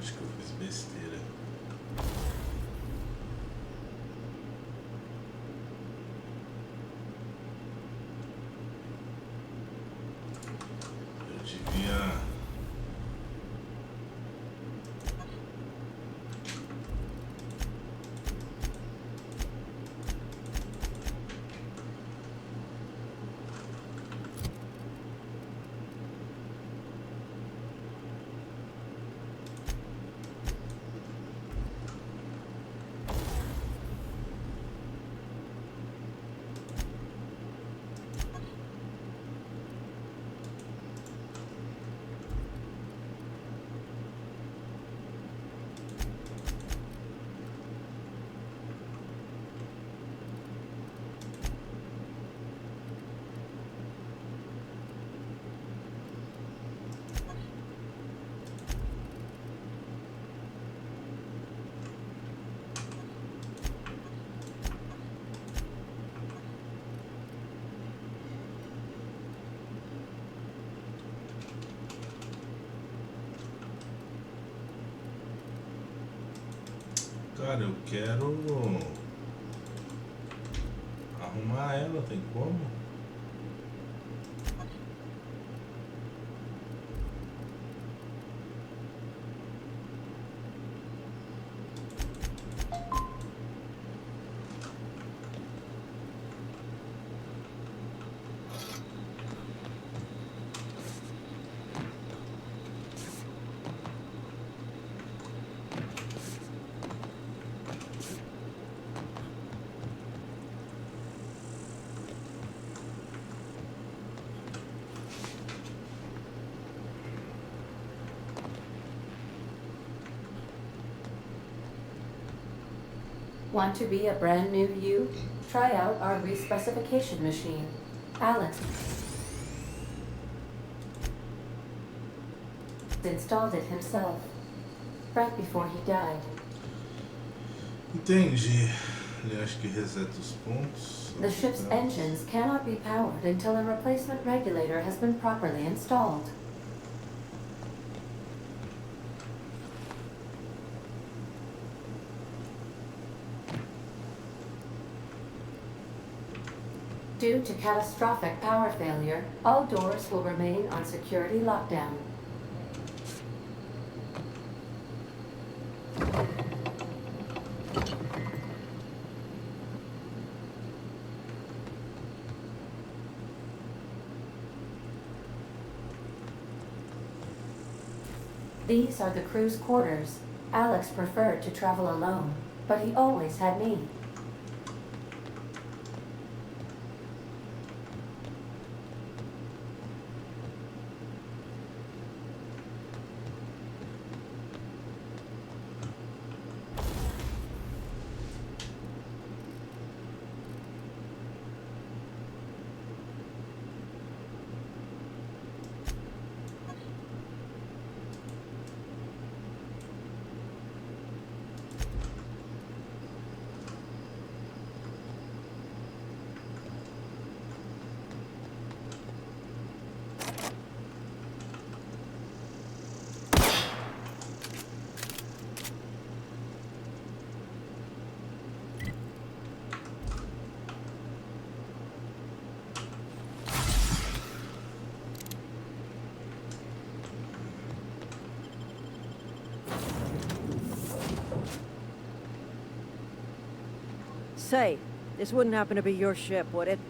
Acho que eu fiz besteira. Eu devia... Cara, eu quero arrumar ela, tem como? Want to be a brand new you? Try out our respecification machine. Alex installed it himself, right before he died. Entendi. Ele acho que reseta os pontos. The ship's engines cannot be powered until a replacement regulator has been properly installed. Due to catastrophic power failure, all doors will remain on security lockdown. These are the crew's quarters. Alex preferred to travel alone, but he always had me. Say, this wouldn't happen to be your ship, would it?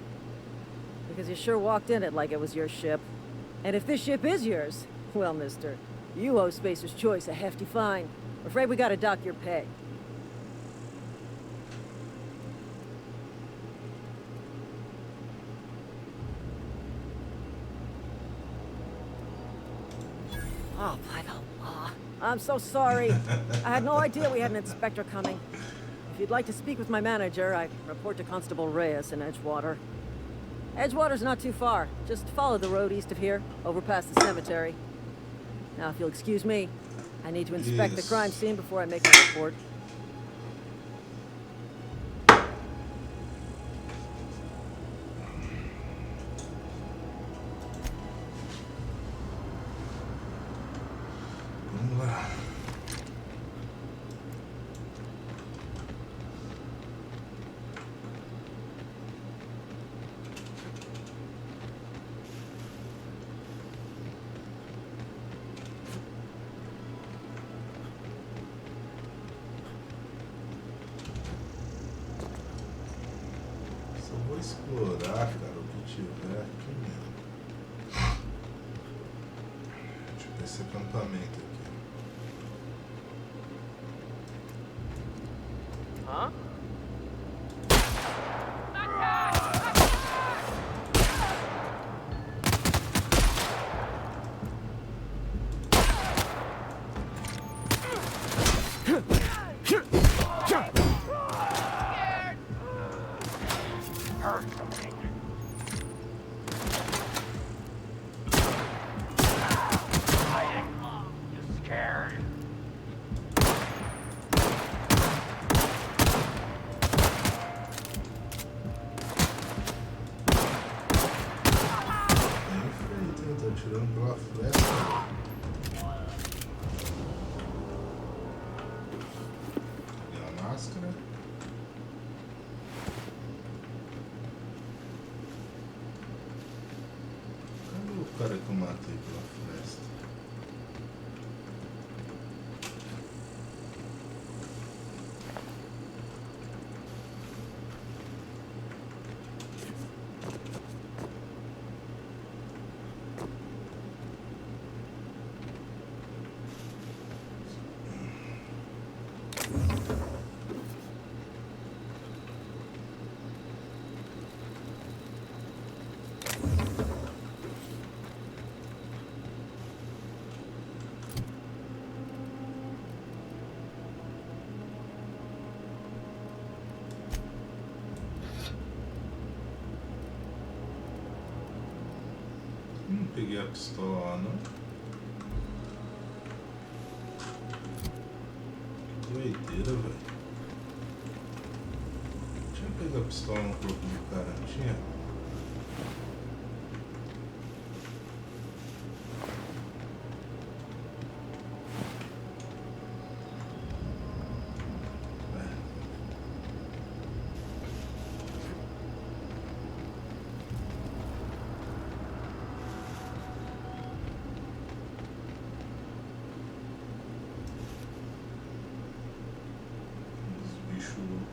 Because you sure walked in it like it was your ship. And if this ship is yours, well, mister, you owe Spacer's Choice a hefty fine. I'm afraid we gotta dock your pay. Oh, by the law. I'm so sorry. I had no idea we had an inspector coming. If you'd like to speak with my manager, I report to Constable Reyes in Edgewater. Edgewater's not too far. Just follow the road east of here, over past the cemetery. Now, if you'll excuse me, I need to inspect the crime scene before I make my report. Vamos lá. Só vou explorar, cara, o que tiver aqui mesmo. Deixa eu ver esse acampamento aqui. Huh? Atirando pela flecha. Peguei a máscara. Cadê o cara que eu matei pela floresta? Não peguei a pistola lá, não. Que doideira, velho. Deixa eu pegar a pistola no corpo do cara, não tinha?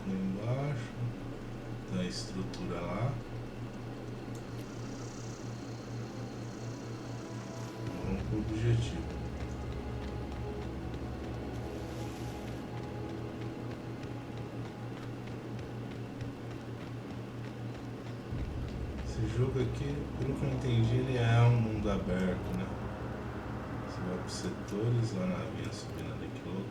Lá embaixo, tem a estrutura lá. Vamos pro objetivo. Esse jogo aqui, pelo que eu entendi, ele é um mundo aberto, né? Você vai pros setores, lá na vinha subindo ali, que louco.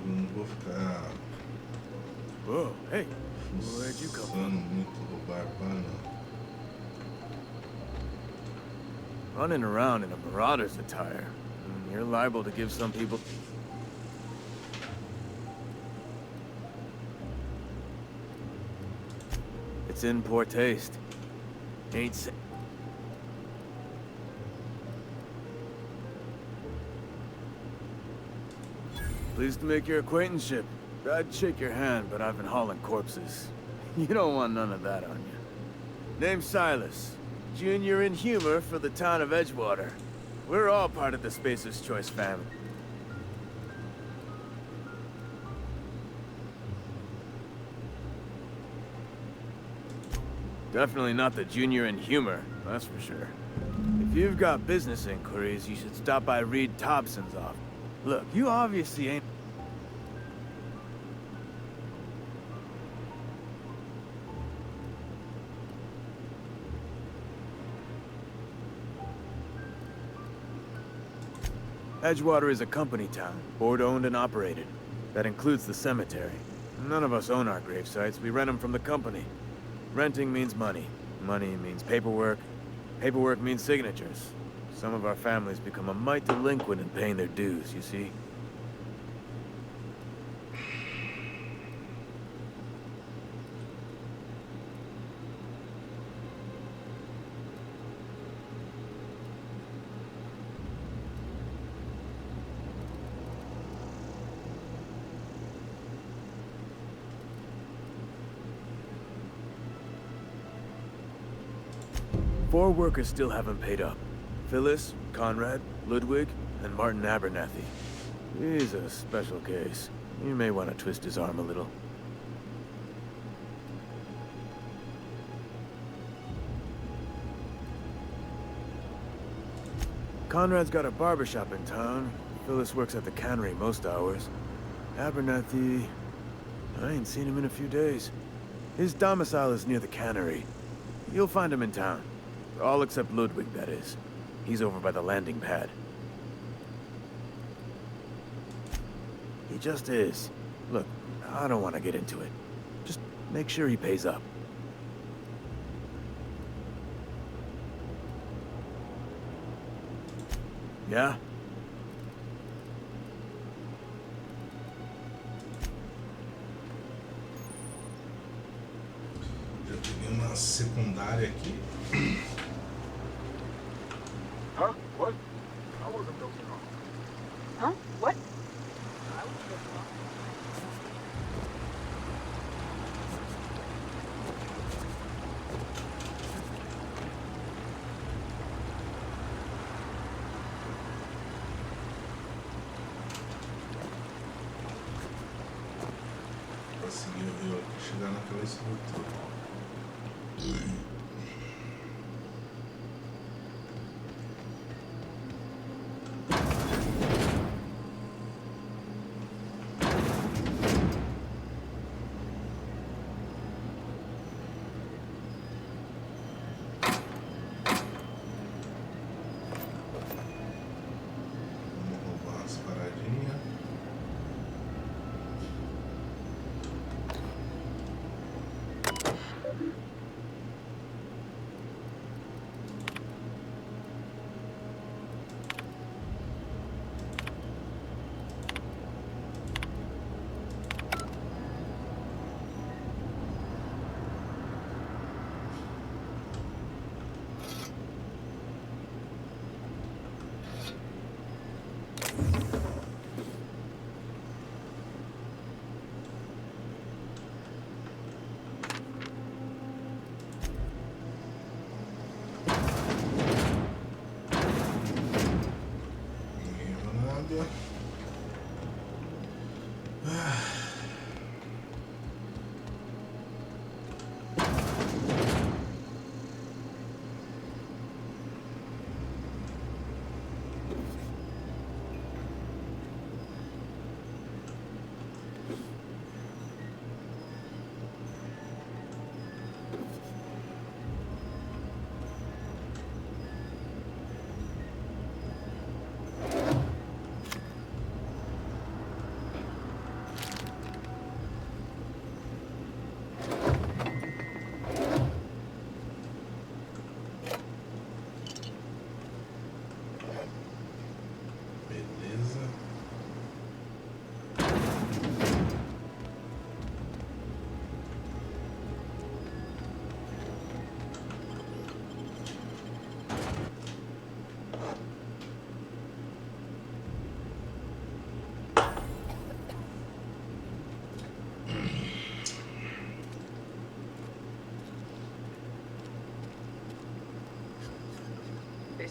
Não vou ficar Whoa, hey, where'd you come from? Muito roubar não. Running around in a Marauder's attire. You're liable to give some people... It's in poor taste. Ain't sa- Pleased to make your acquaintanceship. I'd shake your hand, but I've been hauling corpses. You don't want none of that on you. Name's Silas. Junior in humor for the town of Edgewater. We're all part of the Spacer's Choice family. Definitely not the junior in humor, that's for sure. If you've got business inquiries, you should stop by Reed Thompson's office. Look, you obviously ain't... Edgewater is a company town, board-owned and operated. That includes the cemetery. None of us own our grave sites, we rent them from the company. Renting means money. Money means paperwork. Paperwork means signatures. Some of our families become a mite delinquent in paying their dues, you see? Four workers still haven't paid up. Phyllis, Conrad, Ludwig, and Martin Abernathy. He's a special case. You may want to twist his arm a little. Conrad's got a barbershop in town. Phyllis works at the cannery most hours. Abernathy... I ain't seen him in a few days. His domicile is near the cannery. You'll find him in town. All except Ludwig, that is. He's over by the landing pad. He just is. Look, I don't want to get into it. Just make sure he pays up. Yeah? Já peguei uma secundária aqui. Huh? What? I wasn't joking off. Huh? What? Consegui eu chegar naquela estrutura. Vamos roubar as paradinhas.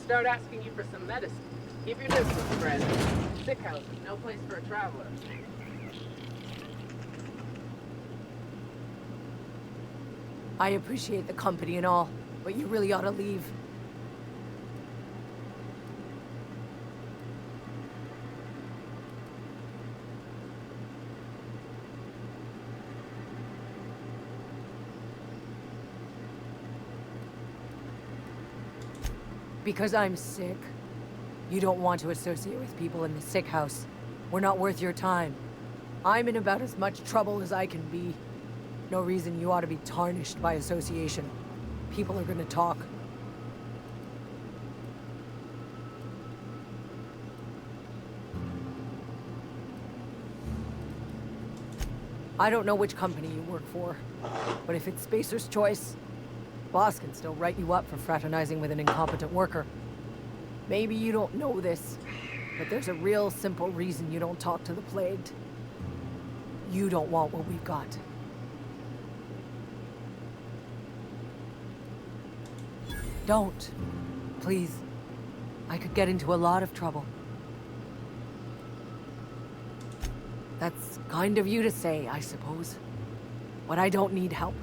start asking you for some medicine. Keep your distance, friend. Sick house is no place for a traveler. I appreciate the company and all, but you really ought to leave. Because I'm sick. You don't want to associate with people in the sick house. We're not worth your time. I'm in about as much trouble as I can be. No reason you ought to be tarnished by association. People are gonna talk. I don't know which company you work for, but if it's Spacer's Choice, boss can still write you up for fraternizing with an incompetent worker. Maybe you don't know this, but there's a real simple reason you don't talk to the Plagued. You don't want what we've got. Don't. Please. I could get into a lot of trouble. That's kind of you to say, I suppose. But I don't need help.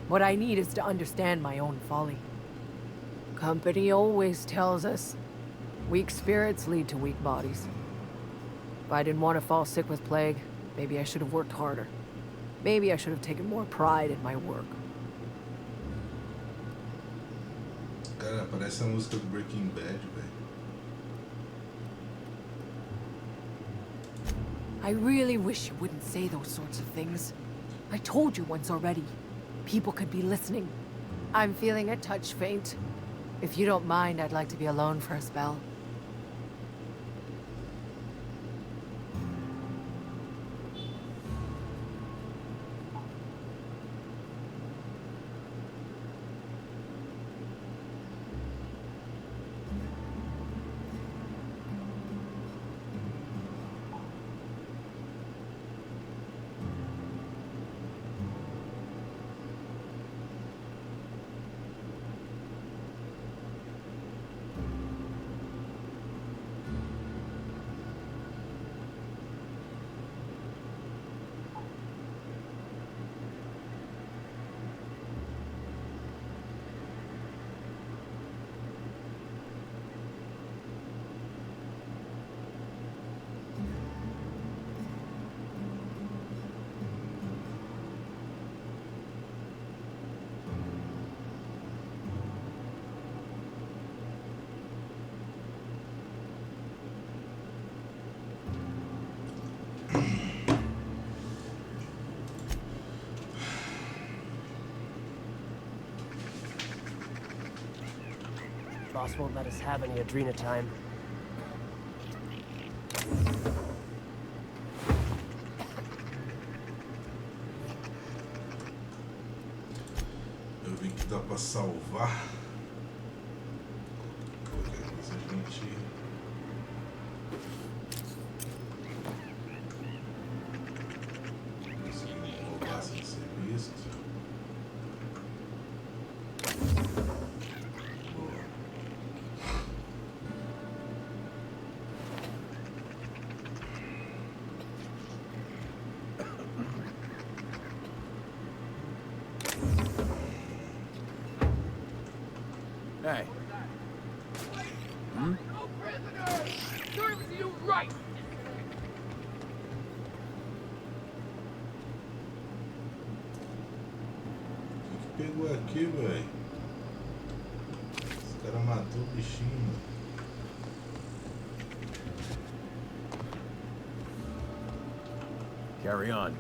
What I need is to understand my own folly. Company always tells us, weak spirits lead to weak bodies. If I didn't want to fall sick with plague, maybe I should have worked harder. Maybe I should have taken more pride in my work. Cara, parece a música do Breaking Bad, velho. I really wish you wouldn't say those sorts of things. I told you once already. People could be listening. I'm feeling a touch faint. If you don't mind, I'd like to be alone for a spell. Boss won't let us have any Adrena time. Eu vi que dá pra salvar. Qualquer coisa a gente... conseguir roubar sem ser visto. Hey. No prisoners! Serves you right! O que pegou aqui, velho? Esse cara matou o bichinho. Carry on.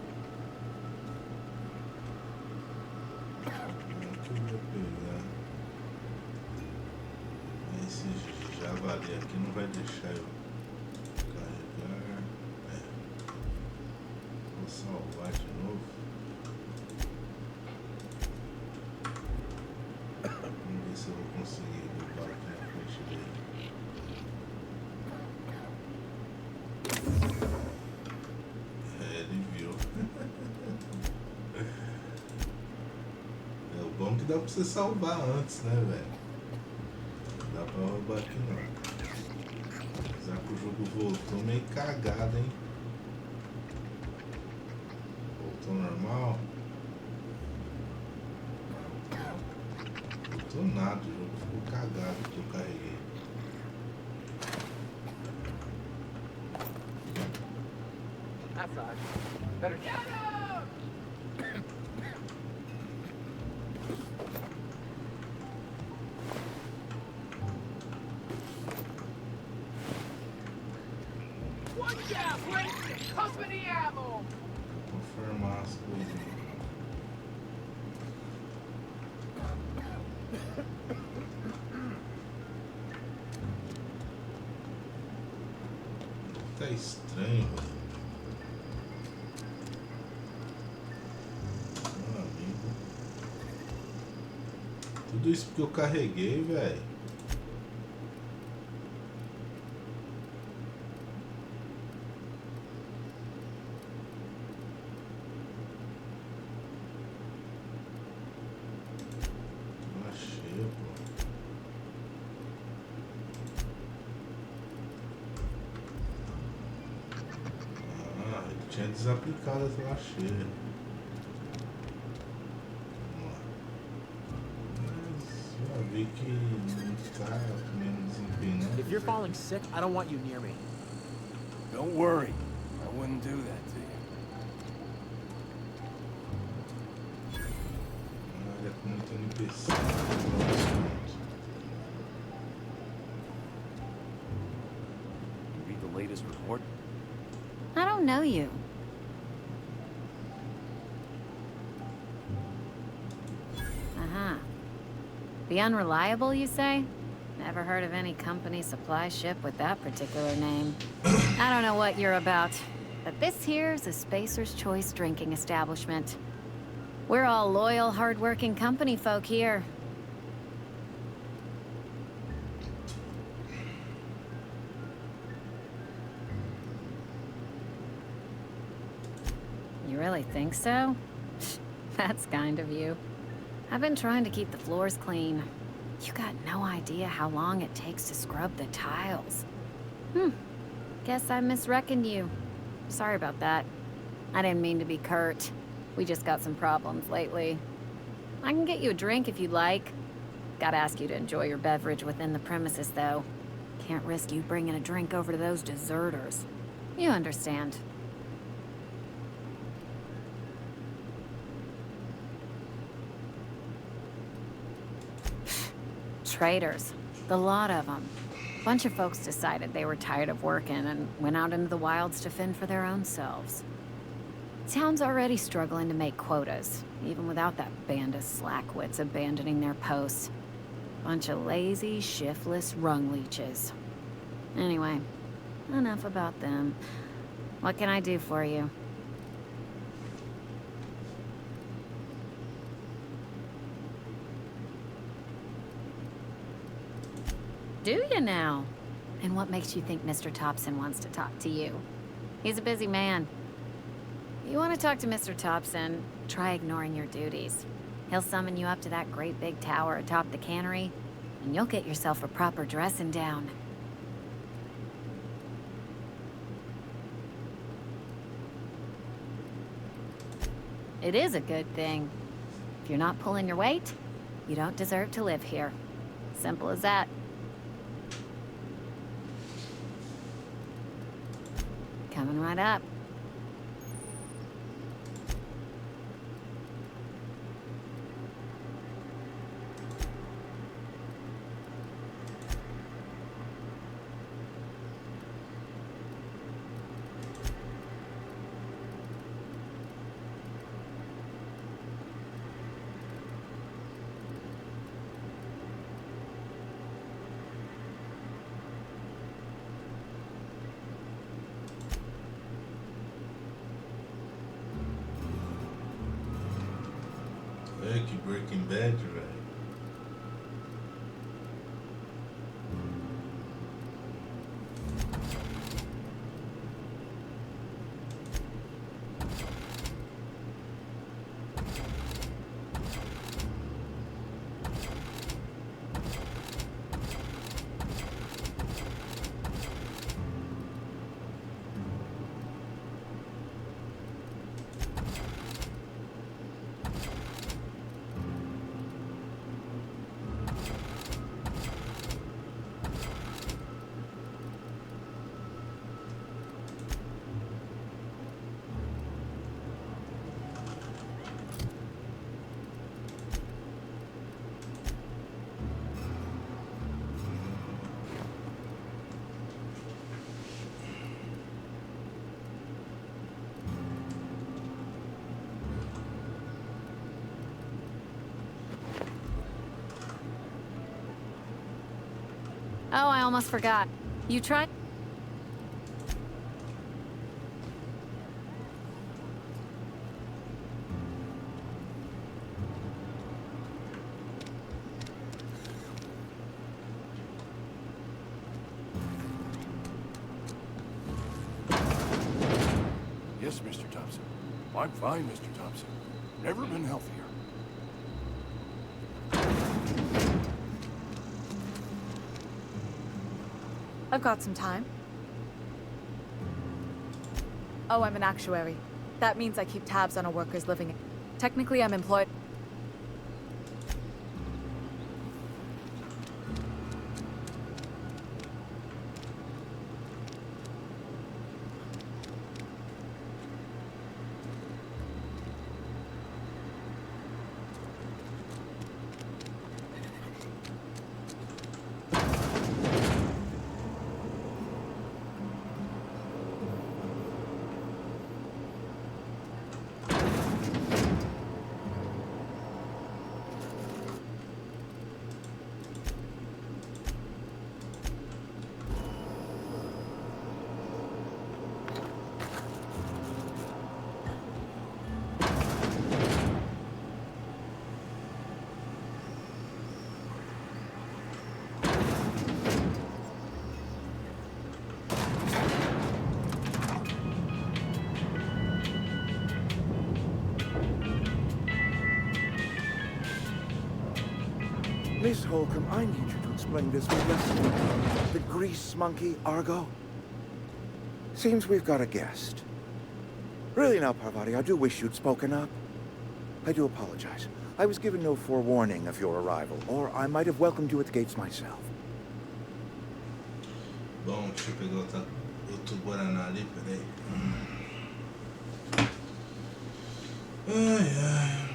Esse javali aqui não vai deixar eu carregar. Vou salvar de novo. Vamos ver se eu vou conseguir roubar aqui na frente dele. Ele viu. É o bom que dá pra você salvar antes, né, velho? dá pra roubar aqui não. Apesar que o jogo voltou meio cagado, hein? Voltou normal. Voltou nada, o jogo ficou cagado que eu carreguei. That's odd. Better get out! Watch out, Blake! Company ammo! Confirmar as coisas. Tá estranho, mano. Meu amigo. Tudo isso porque eu carreguei, velho. Tinha desaplicado a tela cheia. Vamos lá. Mas já vi que não tá mesmo desempenhando. If you're falling sick, I don't want you near me. Don't worry. I wouldn't do that to you. Olha com muito NPC. Read the latest report? I don't know you. Uh-huh. The Unreliable, you say? Never heard of any company supply ship with that particular name. I don't know what you're about, but this here's a Spacer's Choice drinking establishment. We're all loyal, hard-working company folk here. You really think so? That's kind of you. I've been trying to keep the floors clean. You got no idea how long it takes to scrub the tiles. Guess I misreckoned you. Sorry about that. I didn't mean to be curt. We just got some problems lately. I can get you a drink if you'd like. Gotta ask you to enjoy your beverage within the premises, though. Can't risk you bringing a drink over to those deserters. You understand. Traitors. The lot of them. Bunch of folks decided they were tired of working and went out into the wilds to fend for their own selves. Town's already struggling to make quotas, even without that band of slackwits abandoning their posts. Bunch of lazy, shiftless rung leeches. Anyway, enough about them. What can I do for you? Do you now? And what makes you think Mr. Thompson wants to talk to you? He's a busy man. If you want to talk to Mr. Thompson, try ignoring your duties. He'll summon you up to that great big tower atop the cannery, and you'll get yourself a proper dressing down. It is a good thing. If you're not pulling your weight, you don't deserve to live here. Simple as that. Coming right up. É que Breaking Bad, velho. Oh, I almost forgot. You tried? Yes, Mr. Thompson. I'm fine, Mr. Thompson. Never been healthier. I've got some time. Oh, I'm an actuary. That means I keep tabs on a worker's living. Technically, I'm employed. Miss Holcomb, I need you to explain this with the grease monkey, Argo. Seems we've got a guest. Really now, Parvati, I do wish you'd spoken up. I do apologize. I was given no forewarning of your arrival, or I might have welcomed you at the gates myself. Bom, deixa eu pegar outro Guaraná ali, peraí. Ai, ai.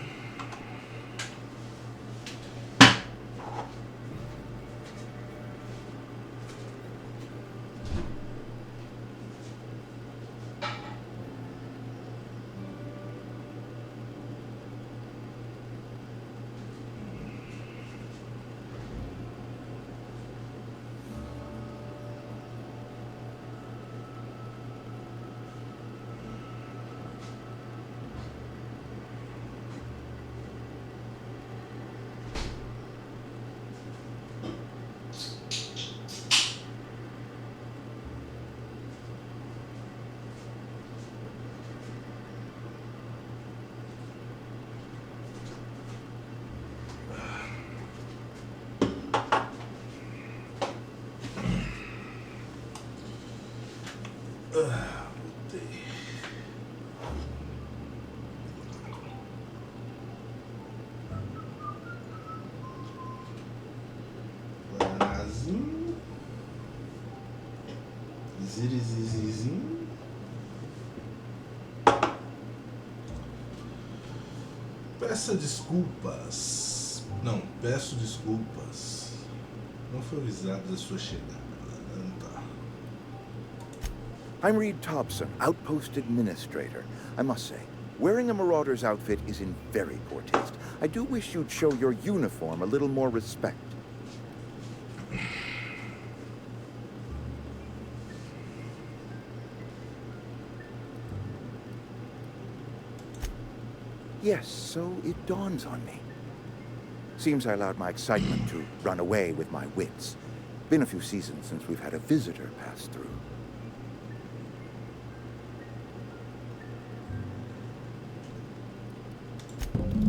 Guaranazinho. Zirizizizinho. Peça desculpas. Não, peço desculpas. Não fui avisado da sua chegada. Não tá. I'm Reed Thompson, Outpost Administrator. I must say, wearing a Marauder's outfit is in very poor taste. I do wish you'd show your uniform a little more respect. Yes, so it dawns on me. Seems I allowed my excitement to run away with my wits. Been a few seasons since we've had a visitor pass through.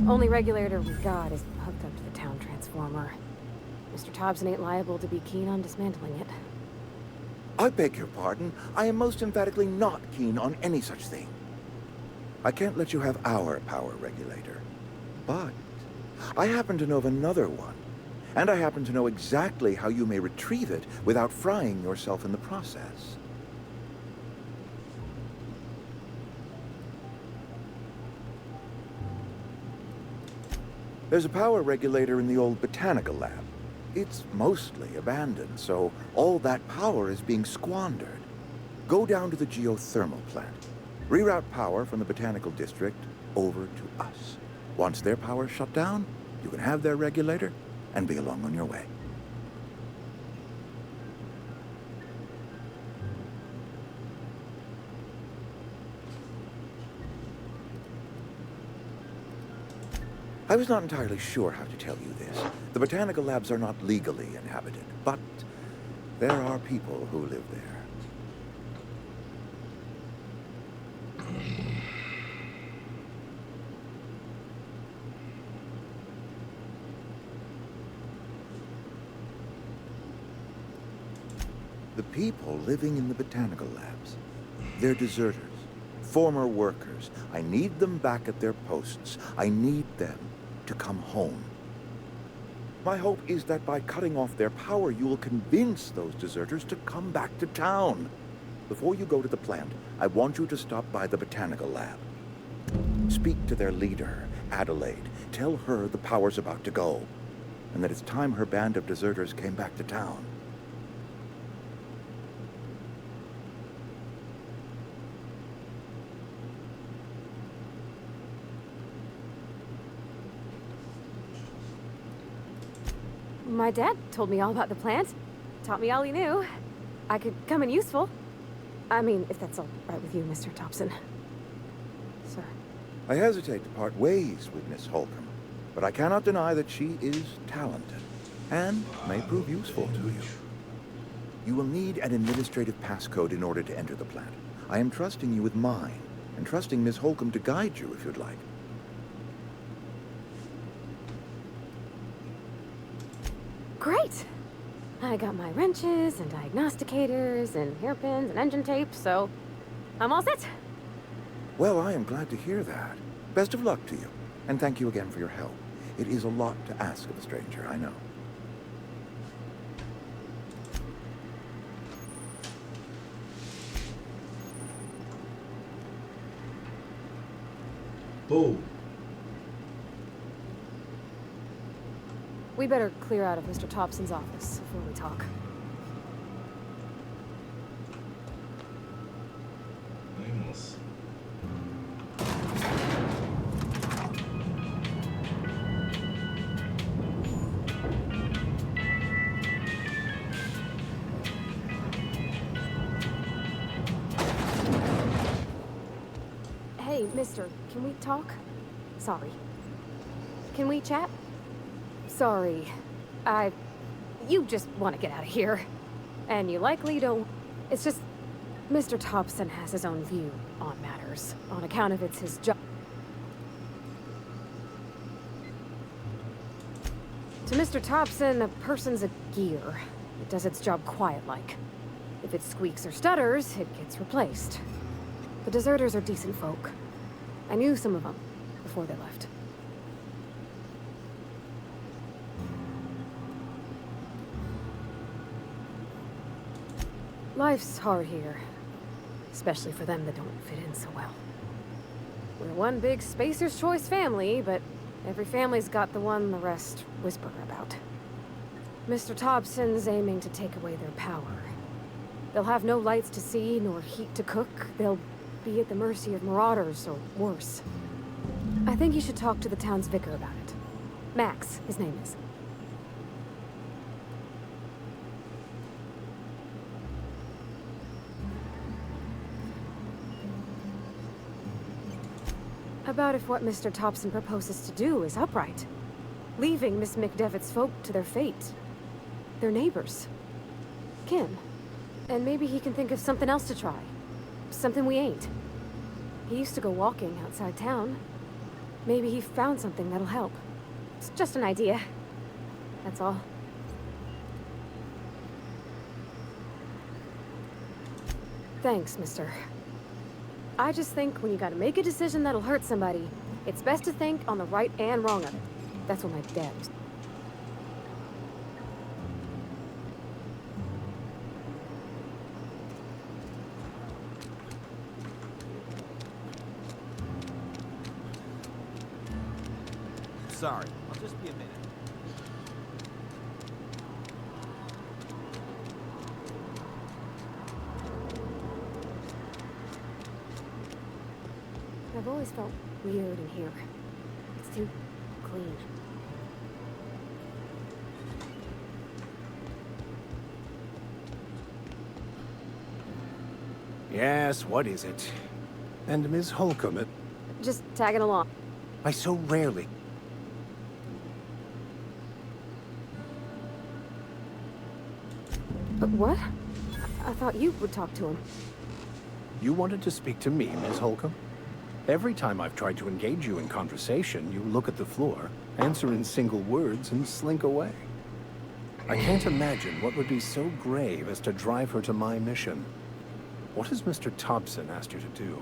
Only regulator we got is hooked up to the town transformer. Mr. Thompson ain't liable to be keen on dismantling it. I beg your pardon. I am most emphatically not keen on any such thing. I can't let you have our power regulator. But I happen to know of another one. And I happen to know exactly how you may retrieve it without frying yourself in the process. There's a power regulator in the old botanical lab. It's mostly abandoned, so all that power is being squandered. Go down to the geothermal plant. Reroute power from the botanical district over to us. Once their power's shut down, you can have their regulator and be along on your way. I was not entirely sure how to tell you this. The botanical labs are not legally inhabited, but there are people who live there. The people living in the botanical labs, they're deserters, former workers. I need them back at their posts. I need them to come home. My hope is that by cutting off their power, you will convince those deserters to come back to town. Before you go to the plant, I want you to stop by the botanical lab. Speak to their leader, Adelaide. Tell her the power's about to go, and that it's time her band of deserters came back to town. My dad told me all about the plant. Taught me all he knew. I could come in useful. I mean, if that's all right with you, Mr. Thompson. Sir. I hesitate to part ways with Miss Holcomb, but I cannot deny that she is talented and may prove useful to you. You will need an administrative passcode in order to enter the plant. I am trusting you with mine, and trusting Miss Holcomb to guide you if you'd like. Great! I got my wrenches and diagnosticators and hairpins and engine tape, so I'm all set. Well, I am glad to hear that. Best of luck to you, and thank you again for your help. It is a lot to ask of a stranger, I know. Oh. We better clear out of Mr. Thompson's office before we talk. Vamos. Hey, mister, can we talk? Sorry. Can we chat? Sorry. You just want to get out of here. And you likely don't... It's just... Mr. Thompson has his own view on matters, on account of it's his job. To Mr. Thompson, a person's a gear. It does its job quiet-like. If it squeaks or stutters, it gets replaced. The deserters are decent folk. I knew some of them before they left. Life's hard here, especially for them that don't fit in so well. We're one big Spacer's Choice family, but every family's got the one the rest whisper about. Mr. Thompson's aiming to take away their power. They'll have no lights to see, nor heat to cook. They'll be at the mercy of marauders, or worse. I think you should talk to the town's vicar about it. Max, his name is. About if what Mr. Thompson proposes to do is upright. Leaving Miss McDevitt's folk to their fate. Their neighbors. Kin. And maybe he can think of something else to try. Something we ain't. He used to go walking outside town. Maybe he found something that'll help. It's just an idea. That's all. Thanks, mister. I just think when you gotta make a decision that'll hurt somebody, it's best to think on the right and wrong of it. That's what my dad was. Sorry, I'll just be a minute. I've always felt weird in here. It's too clean. Yes, what is it? And Ms. Holcomb, Just tagging along. I so rarely... But what? I thought you would talk to him. You wanted to speak to me, Ms. Holcomb? Every time I've tried to engage you in conversation, you look at the floor, answer in single words, and slink away. I can't imagine what would be so grave as to drive her to my mission. What has Mr. Thompson asked you to do?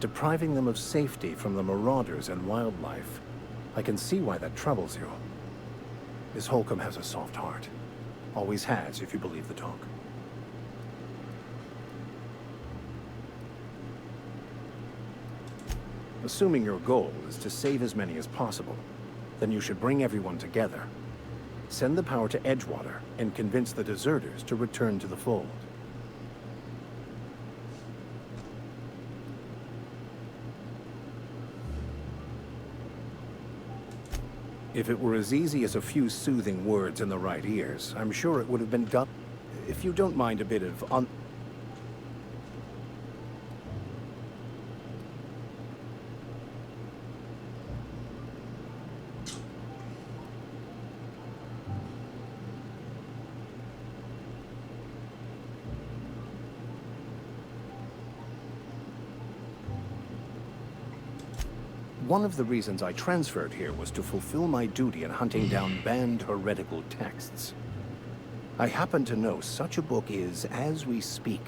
Depriving them of safety from the marauders and wildlife. I can see why that troubles you. Miss Holcomb has a soft heart. Always has, if you believe the talk. Assuming your goal is to save as many as possible, then you should bring everyone together. Send the power to Edgewater and convince the deserters to return to the fold. If it were as easy as a few soothing words in the right ears, I'm sure it would have been done. If you don't mind a bit of One of the reasons I transferred here was to fulfill my duty in hunting down banned heretical texts. I happen to know such a book is, as we speak,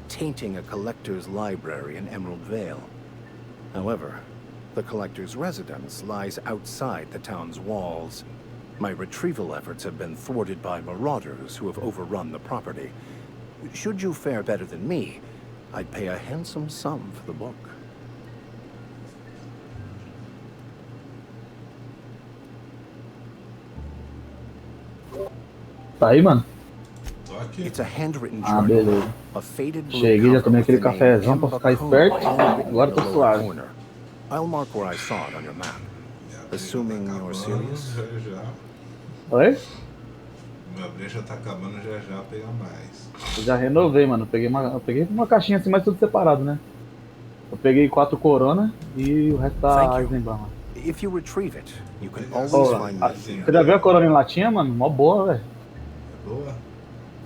tainting a collector's library in Emerald Vale. However, the collector's residence lies outside the town's walls. My retrieval efforts have been thwarted by marauders who have overrun the property. Should you fare better than me, I'd pay a handsome sum for the book. Tá aí, mano? It's a handwritten Ah, journal. beleza. A faded blue Cheguei, já tomei cover aquele with the name cafezão pra ficar esperto. Agora tô suave. corner. I'll mark where I saw it on your map. Assuming you're serious. Já. Oi? Meu breja tá acabando já pegar mais. Eu já renovei, mano. Eu peguei uma caixinha assim, mas tudo separado, né? Eu peguei 4 Corona e o resto da Eisenbahn. If you retrieve it, you can always find Você já viu a Corona em latinha, mano? Mó boa, velho. Boa?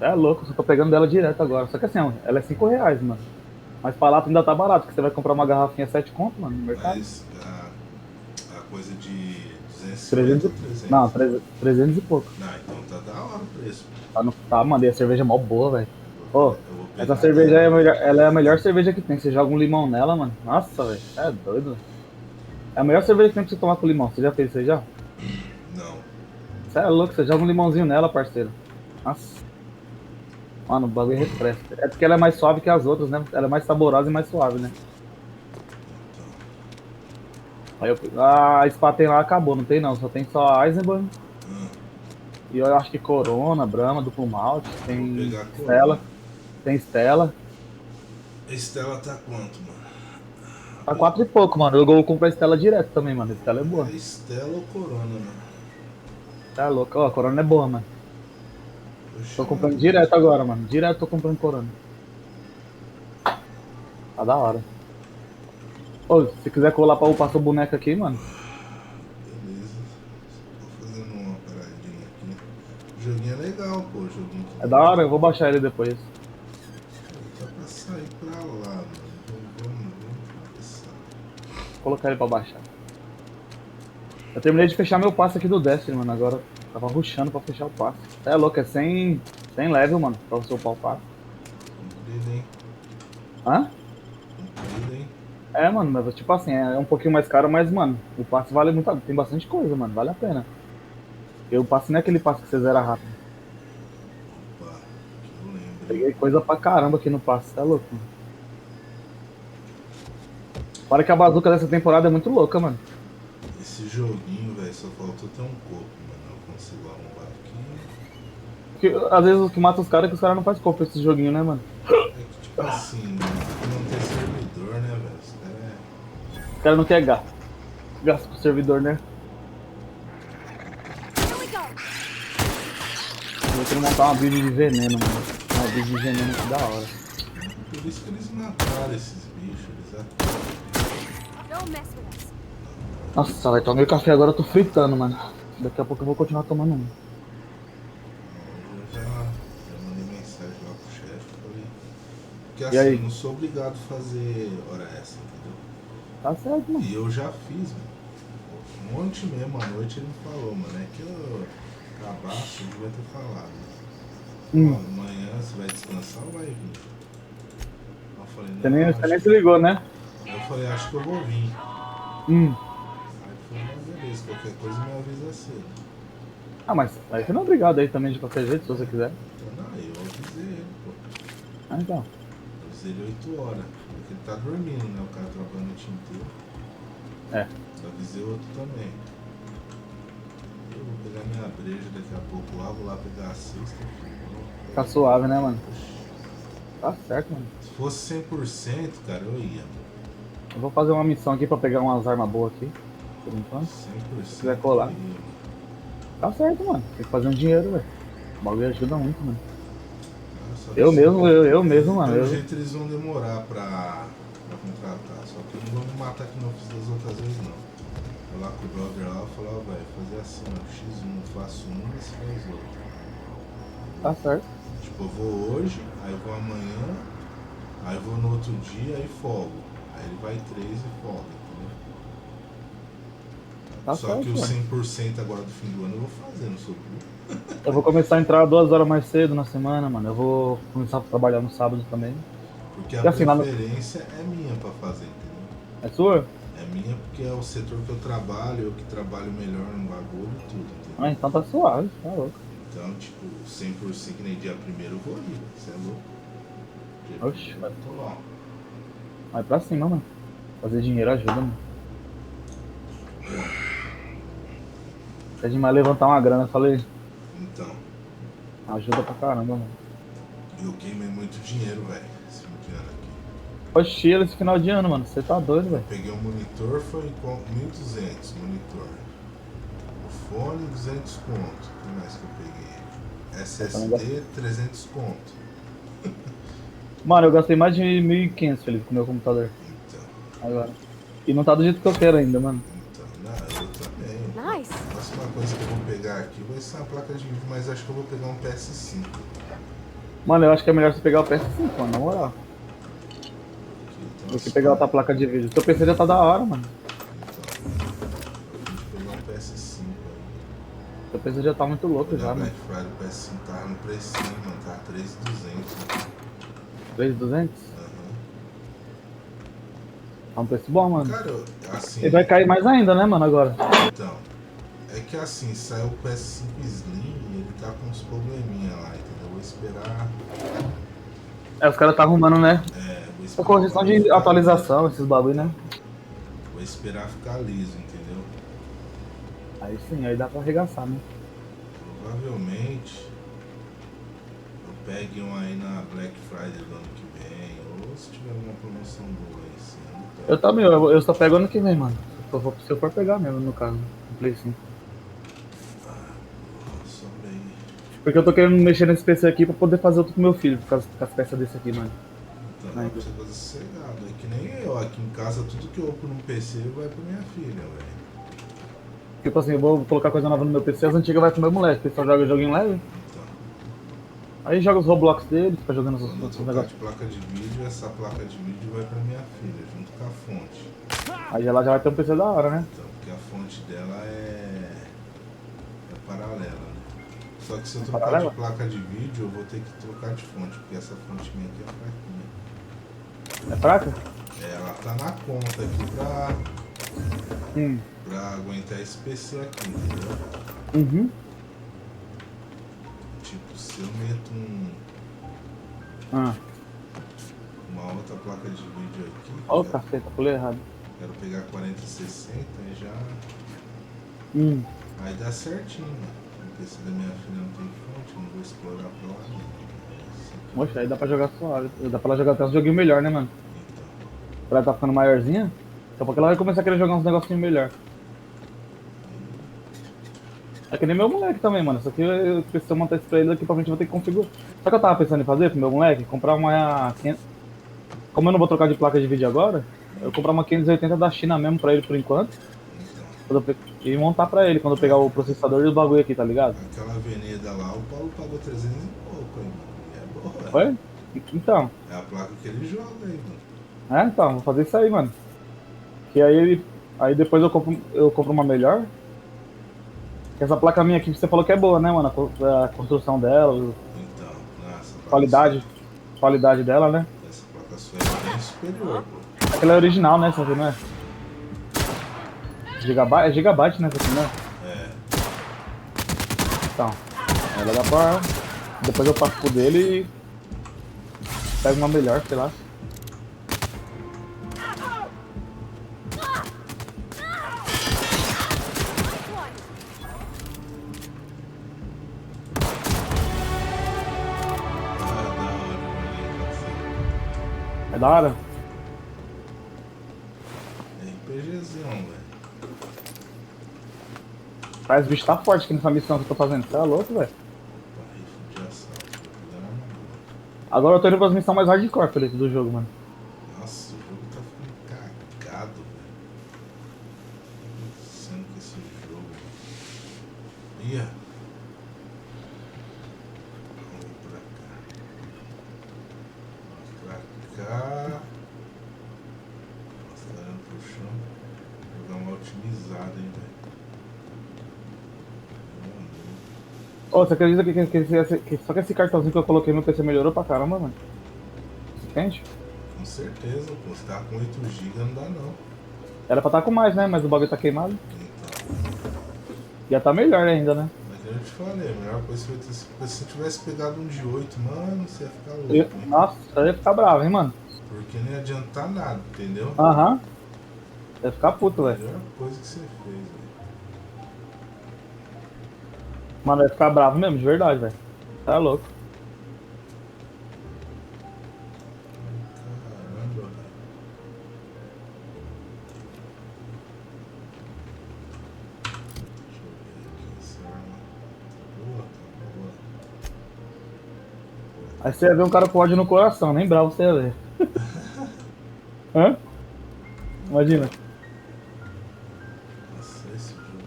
É louco, eu tô pegando dela direto agora. Só que assim, ó, ela é R$5, mano. Mas pra lata ainda tá barato, porque você vai comprar uma garrafinha 7 conto, mano, no mercado. Mas a coisa de 300 Não, 300 e pouco. Não, então tá da hora o preço. Tá, mano, e a cerveja é mó boa, velho. Ô, essa cerveja é a melhor, ela é a melhor cerveja que tem. Você joga um limão nela, mano. Nossa, velho, é doido. É a melhor cerveja que tem pra você tomar com limão. Você já fez isso aí já? Não. Você é louco, você joga um limãozinho nela, parceiro. Nossa. Mano, o bagulho refresca. É porque ela é mais suave que as outras, né? Ela é mais saborosa e mais suave, né? Aí a Spaten lá acabou, não tem não. Só tem só a Eisenbahn. E eu acho que Corona, Brahma, Duplo Malte. Tem Stella. Tem Stella. Estela tá quanto, mano? Tá 4 e pouco, mano. Eu vou comprar a Stella direto também, mano. A Stella é boa. É Estela ou Corona, mano? Tá louco. Ó, a Corona é boa, mano. Tô comprando direto agora, mano. Direto tô comprando Corona. Tá da hora. Ô, se quiser colar pra upar seu boneco aqui, mano. Beleza. Tô fazendo uma paradinha aqui. O joguinho é legal, pô. O joguinho É da hora, eu vou baixar ele depois. tá pra sair pra lá, mano. Vamos começar. Vou colocar ele pra baixar. Eu terminei de fechar meu passe aqui do Destiny, mano. Agora tava rushando pra fechar o passe. É louco, é 100 level, mano, pra você upar o passe. Comprido, hein? Hã? Comprido, hein? É, mano, mas tipo assim, é um pouquinho mais caro, mas, mano, o passe vale muito, tem bastante coisa, mano, vale a pena. Porque o passe não é aquele passe que você zera rápido. Opa, que eu lembro. Peguei coisa pra caramba aqui no passe, tá louco, mano. Fora que a bazuca dessa temporada é muito louca, mano. Esse joguinho, velho, só faltou ter um corpo, mano. Eu consigo arrumar aqui. Porque às vezes o que mata os caras é que os caras não fazem corpo esse joguinho, né, mano? É que, tipo assim, não tem servidor, né, velho? Os caras não querem gasto. Gasto pro servidor, né? Eu quero montar uma build de veneno, mano. Uma build de veneno que da hora. Por isso que eles mataram esses bichos, eles Nossa, vai tomar meu café agora, eu tô fritando, mano. Daqui a pouco eu vou continuar tomando um. Eu já mandei mensagem lá pro chefe, falei. Porque E assim, aí? eu não sou obrigado a fazer hora extra, entendeu? Tá certo, mano. E eu já fiz, mano. Um monte mesmo à noite ele me falou, mano. É que eu acabasse, eu devia ter falado. Ó, amanhã você vai descansar ou vai vir? Eu falei, não, Você nem acho se ligou, né? Eu falei, acho que eu vou vir. Hum. Aí eu falei, mas beleza, qualquer coisa me avisa cedo. Ah, mas aí você não é obrigado aí também de qualquer jeito, se você quiser. Então, não, eu avisei ele, pô. Ah, então. Eu avisei ele 8 horas. Porque ele tá dormindo, né? O cara trabalhando o noite inteiro. É. Eu avisei o outro também. Eu vou pegar minha breja daqui a pouco lá, vou lá pegar a sexta. Tá suave, né, mano? Tá certo, mano. Se fosse 100%, cara, eu ia. Eu vou fazer uma missão aqui pra pegar umas armas boas aqui. Por enquanto. 100%. Se quiser colar. Tá certo, mano. Tem que fazer um dinheiro, velho. O bagulho ajuda muito, mano. Eu mesmo, mano. Pelo jeito eles vão demorar pra contratar. Só que não vão me matar que não fiz das outras vezes, não. Vou lá com o brother lá e falar, ó, velho, fazer assim, ó, X1, eu faço uma e você faz outra. Tá certo. Tipo, eu vou hoje, aí eu vou amanhã, aí eu vou no outro dia e folgo. Aí ele vai 3 e folga, entendeu? Tá Só certo, que o mano. 100% agora do fim do ano eu vou fazer, não sou burro. Eu vou começar a entrar 2 horas mais cedo na semana, mano. Eu vou começar a trabalhar no sábado também. Porque a E assim, lá no... preferência é minha pra fazer, entendeu? É sua? É minha porque é o setor que eu trabalho, eu que trabalho melhor no bagulho e tudo, entendeu? Ah, então tá suave, tá louco. Então, tipo, 100% que nem dia 1º eu vou ir, você é louco? Dia Oxi, 1º eu tô lá. Vai pra cima, mano. Fazer dinheiro ajuda, mano. É demais levantar uma grana, falei. Então, Ajuda pra caramba, mano. eu queimei muito dinheiro, velho, esse fim de ano aqui. Oxi, esse final de ano, mano. Você tá doido, velho. Peguei um monitor, foi com 1.200 monitor. O fone, 200 conto. O que mais que eu peguei? SSD, 300 conto. Mano, eu gastei mais de 1.500, Felipe, com o meu computador. Então. Agora. E não tá do jeito que eu quero ainda, mano. Então, não, eu também. Nice. A próxima coisa que eu vou pegar aqui vai ser uma placa de vídeo, mas acho que eu vou pegar um PS5. Mano, eu acho que é melhor você pegar o PS5, mano, na moral. Do que pegar outra placa de vídeo. Seu PC já tá da hora, mano. Vou pegar um PS5 aí. Seu PC já tá muito louco já, mano. Black Friday, o PS5 tava no precinho, mano. Tava 3.200. 3.200? Aham. É um preço bom, mano. Cara, assim... Ele vai cair mais ainda, né, mano, agora. Então, é que assim, saiu o PS5 Slim e ele tá com uns probleminha lá, entendeu? Vou esperar... É, os caras tá arrumando, né? É, vou É esperar... correção de atualização, esses bagulho, né? Vou esperar ficar liso, entendeu? Aí sim, aí dá pra arregaçar, né? Provavelmente eu pegue um aí na Black Friday do ano que vem, ou se tiver uma promoção boa aí, sim. Eu também, eu só pego ano que vem, mano. Se eu for pegar mesmo, no caso, no Play 5. Só bem. Porque eu tô querendo mexer nesse PC aqui pra poder fazer outro com meu filho, com as peças desse aqui, mano. Então é pra você fazer sossegado. É que nem eu, aqui em casa tudo que eu opro num PC vai pra minha filha, velho. Tipo assim, eu vou colocar coisa nova no meu PC, as antigas vai pro meu moleque, ele só joga joguinho leve. Aí joga os Roblox dele, fica jogando os negócios. De placa de vídeo, essa placa de vídeo vai pra minha filha, junto com a fonte. Aí ela já vai ter um PC da hora, né? Então, porque a fonte dela é paralela, né? Só que se eu trocar de placa de vídeo, eu vou ter que trocar de fonte, porque essa fonte minha aqui é fraquinha. É fraca? É, ela tá na conta aqui pra aguentar esse PC aqui, entendeu? Uhum. Tipo, se eu meto uma outra placa de vídeo aqui... Ó o caceta, pulei errado. Quero pegar 4060 e já... Aí dá certinho, mano. O PC da minha filha não tem fonte, não vou explorar pra lá, não. Poxa, aí dá pra jogar suave. Dá pra ela jogar até uns joguinhos melhor, né, mano? Pra ela tá ficando maiorzinha, daqui a pouco ela vai começar a querer jogar uns negocinhos melhor. É que nem meu moleque também, mano. Só que eu preciso montar esse pra ele, daqui pra frente eu vou ter que configurar. Sabe o que eu tava pensando em fazer pro meu moleque? Comprar uma... Como eu não vou trocar de placa de vídeo agora, eu vou comprar uma 580 da China mesmo pra ele por enquanto. E montar pra ele quando eu pegar o processador e o bagulho aqui, tá ligado? Aquela avenida lá, o Paulo pagou 300 e pouco, hein, mano. É boa. Foi? Então. É a placa que ele joga aí, mano. É, então, vou fazer isso aí, mano. Que aí depois eu compro uma melhor. Essa placa minha aqui você falou que é boa, né, mano? A construção dela, Então, nossa, qualidade dela, né? essa placa sua é bem superior, pô. Aquela é original, né? Essa aqui, não é? Gigabyte, é gigabyte, né? Essa aqui, né? É. Então, ela dá pra... Depois eu passo pro dele e pego uma melhor, sei lá. É da hora? É RPGzão, velho. Mas o bicho tá forte aqui nessa missão que eu tô fazendo. Você é louco, velho? Agora eu tô indo pras missões mais hardcore, Felipe, do jogo, mano. Nossa, o jogo tá ficando cagado, velho. Sendo que esse jogo... Ia. Vamos pra cá. Mostrando pro chão. Vou dar uma otimizada, hein, velho. Ô, você acredita que só que esse cartãozinho que eu coloquei no PC melhorou pra caramba, mano? Você entende? Com certeza, pô. Você tá com 8 GB, não dá não. Era pra estar com mais, né? Mas o bagulho tá queimado. Já tá melhor ainda, né? Mas eu te falei, a melhor coisa foi ter... Se você tivesse pegado um de 8, mano, você ia ficar louco, hein? Nossa, eu ia ficar bravo, hein, mano? Porque não ia adiantar nada, entendeu? Aham. Ia ficar puto, velho. Melhor coisa que você fez, velho. Mano, eu ia ficar bravo mesmo, de verdade, velho. Tá louco. Caramba, velho. Deixa eu ver aqui essa arma. Tá boa, tá boa. Aí você ia ver um cara com ódio no coração, nem bravo você ia ver. Hã? Imagina. Nossa, esse jogo.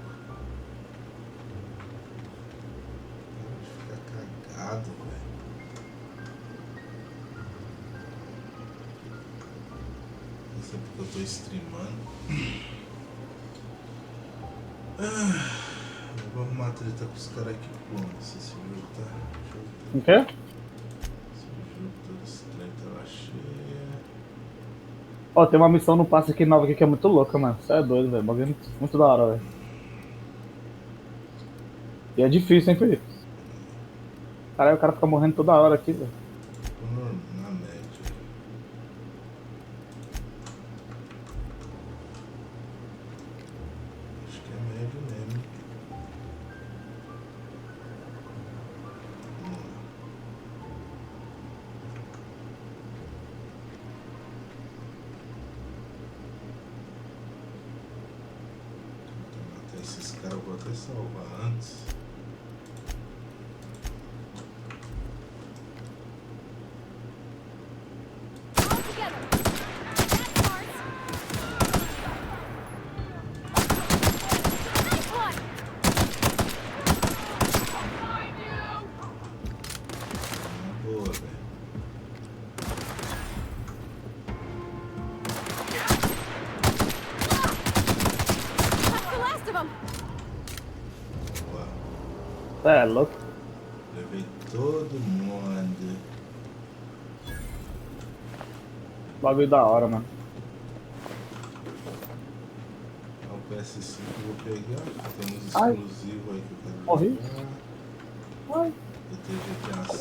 Cara, fica cagado, velho. Isso é porque eu tô streamando. Eu vou arrumar treta com os caras aqui como esse jogo tá. O quê? Esse jogo todo esse trem tá lá cheia. Ó, tem uma missão no passe aqui nova aqui que é muito louca, mano. Você é doido, velho. Bagulho muito da hora, velho. E é difícil, hein, Felipe? Caralho, o cara fica morrendo toda hora aqui, velho. Na média. Acho que é médio mesmo. Vamos lá. Vou matar esses caras, eu vou até salvar antes. Boa, velho. That's the last of them. Boa. Você é louco? Levei todo mundo. Bagulho da hora, mano. O PS5 eu vou pegar. Tem uns Ai. exclusivos aí que eu quero Morri. jogar. Ai. Eu tenho GTA V.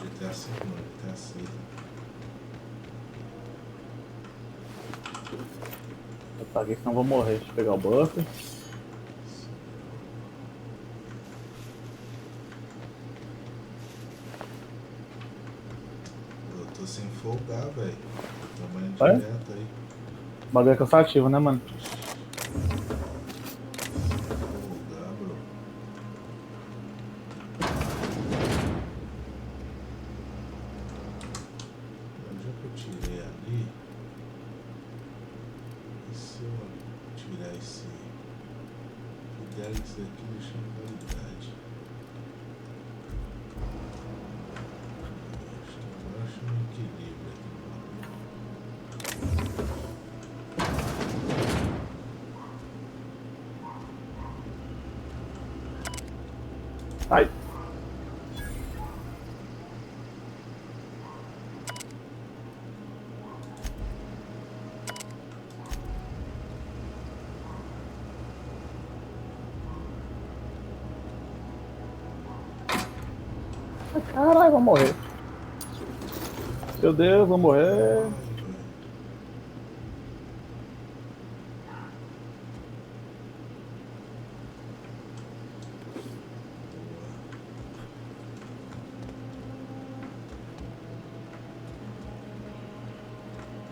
GTA V não, GTA 6. Eu paguei, senão eu vou morrer. Deixa eu pegar o buff. Eu tô sem folgar, velho. Tamanho Vai? direto aí. O bagulho é cansativo, né, mano? ter aqui, deixar em qualidade. Acho que agora acho um equilíbrio aqui. Ai. Caralho, vou morrer. Meu Deus, vou morrer.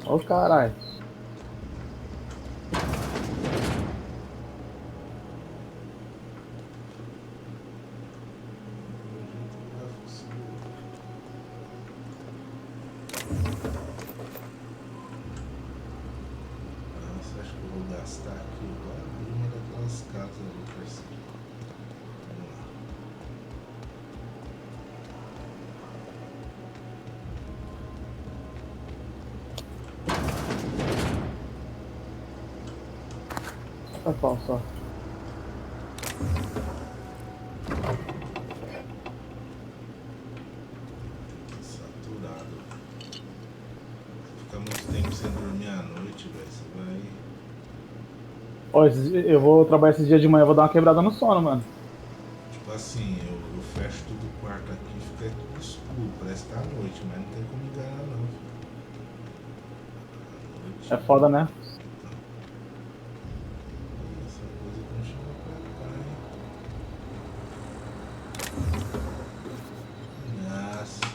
Ó o caralho. Nossa, acho que eu vou gastar aqui agora em uma daquelas casas ali pra cima. Vamos lá. Tá pau só. Saturado. Ficar muito tempo sem dormir à noite, velho. Você vai. Ó, eu vou trabalhar esses dias de manhã, eu vou dar uma quebrada no sono, mano. Tipo assim, eu fecho tudo o quarto aqui e fica tudo escuro. Parece que tá à noite, mas não tem como enganar não. É foda, né? Essa coisa que não chama pra cá, hein? Nossa.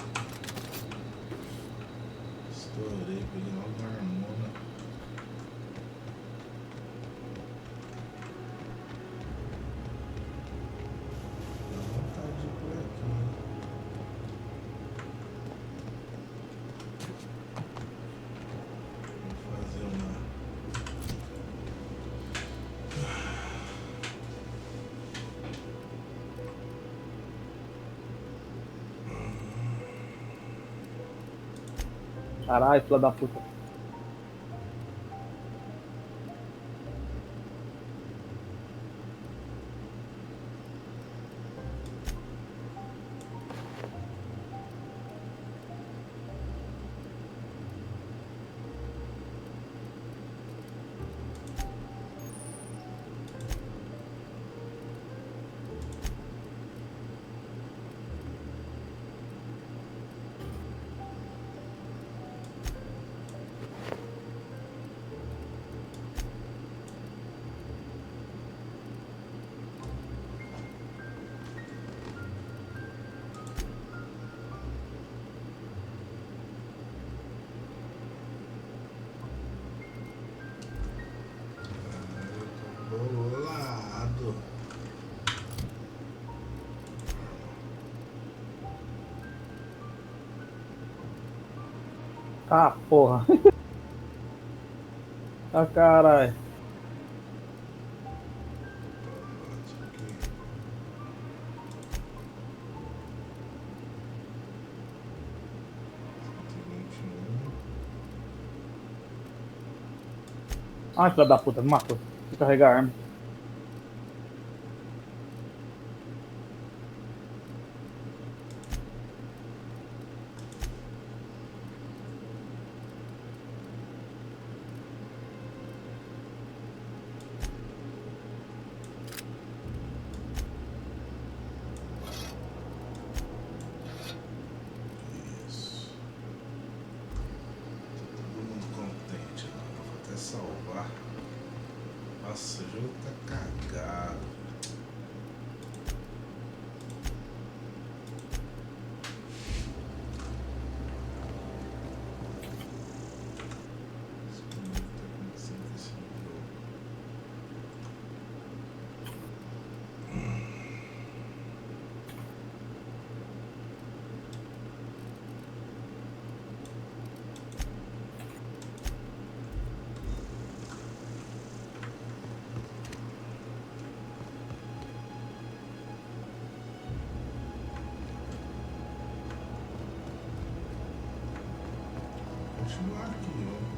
Estourei, peguei logo uma hormona. Dá vontade de ir por aqui, hein? Vou fazer uma. Caralho, filha da puta. Bolado. Ah, porra. Ah, caralho. Ah, filha da puta, me matou. Vou carregar a arma. Isso. Todo mundo contente, né? Vou até salvar. Nossa, o jogo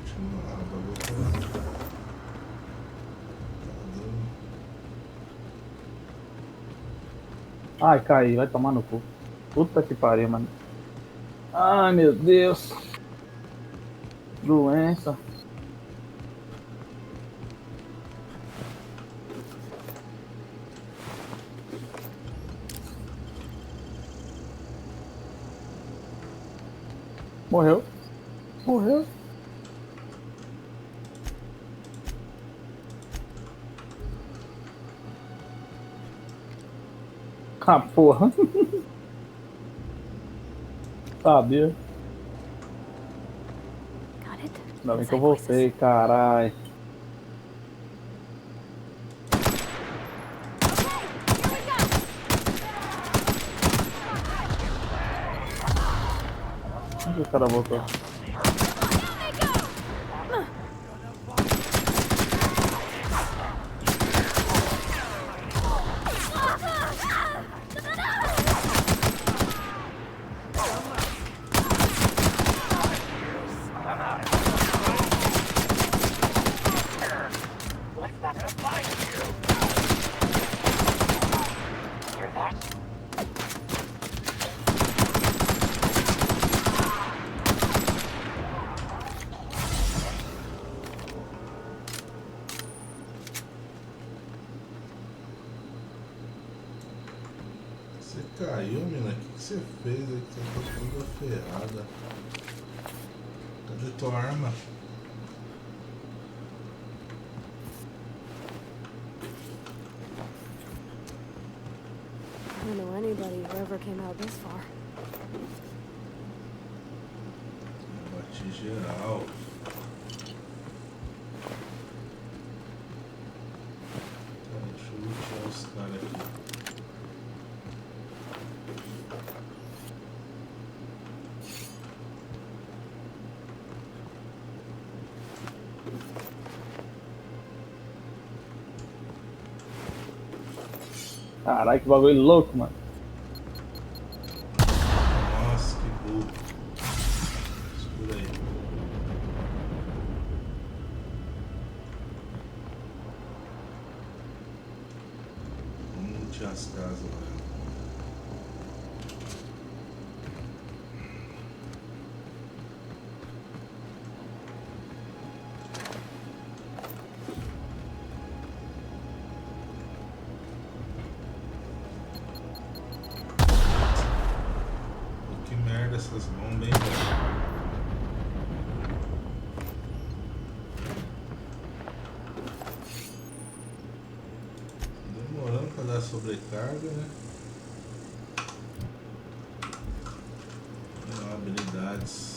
Continua lá, o bagulho tá... Ai, caí, vai tomar no cu. Puta que pariu, mano. Ai, meu Deus. Doença. Morreu. Morreu. Ah, porra. Sabia. Ainda bem que eu voltei, carai. Onde o cara voltou? Você caiu, mina? O que você fez aí? Você tá toda ferrada. Cadê tua arma? I don't know anybody who ever came out this far. Eu bati geral. Tá, deixa eu lutear os caras aqui. Caralho, que bagulho louco, mano. Nossa, que burro. Segura aí. Vamos lutear as casas lá. Essas bombas, hein, velho? Demorando pra dar sobrecarga, né? Vamos lá, habilidades.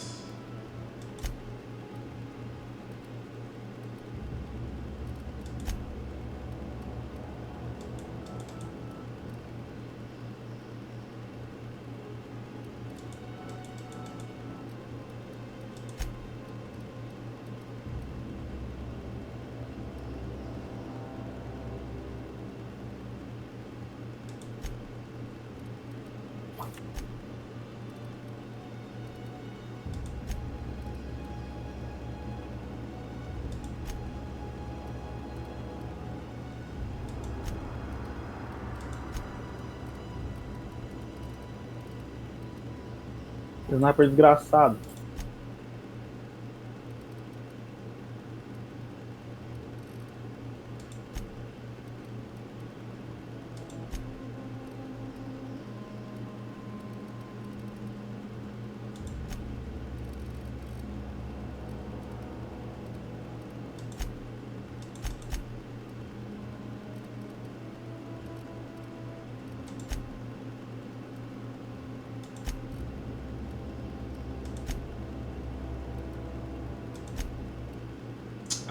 Sniper desgraçado.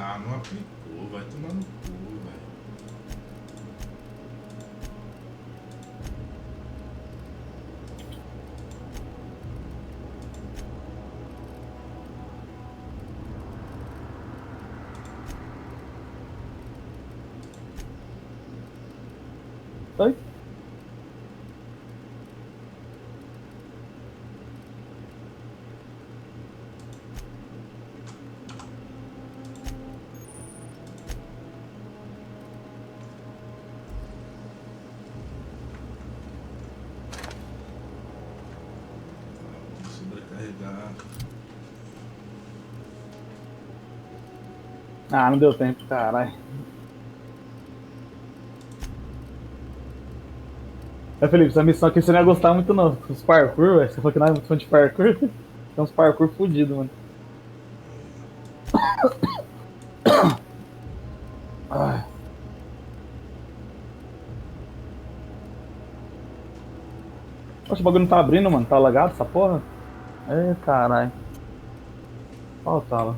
Ah, não aplicou, vai tomar no cu, velho. Oi? pegar. Ah, não deu tempo, caralho. Felipe, essa missão aqui você não ia gostar muito não. Os parkour, velho. Você falou que não é muito fã de parkour. Tem uns parkour fudidos, mano. Ai. Poxa, o bagulho não tá abrindo, mano. Tá lagado essa porra? Ei, caralho. Ó, tava.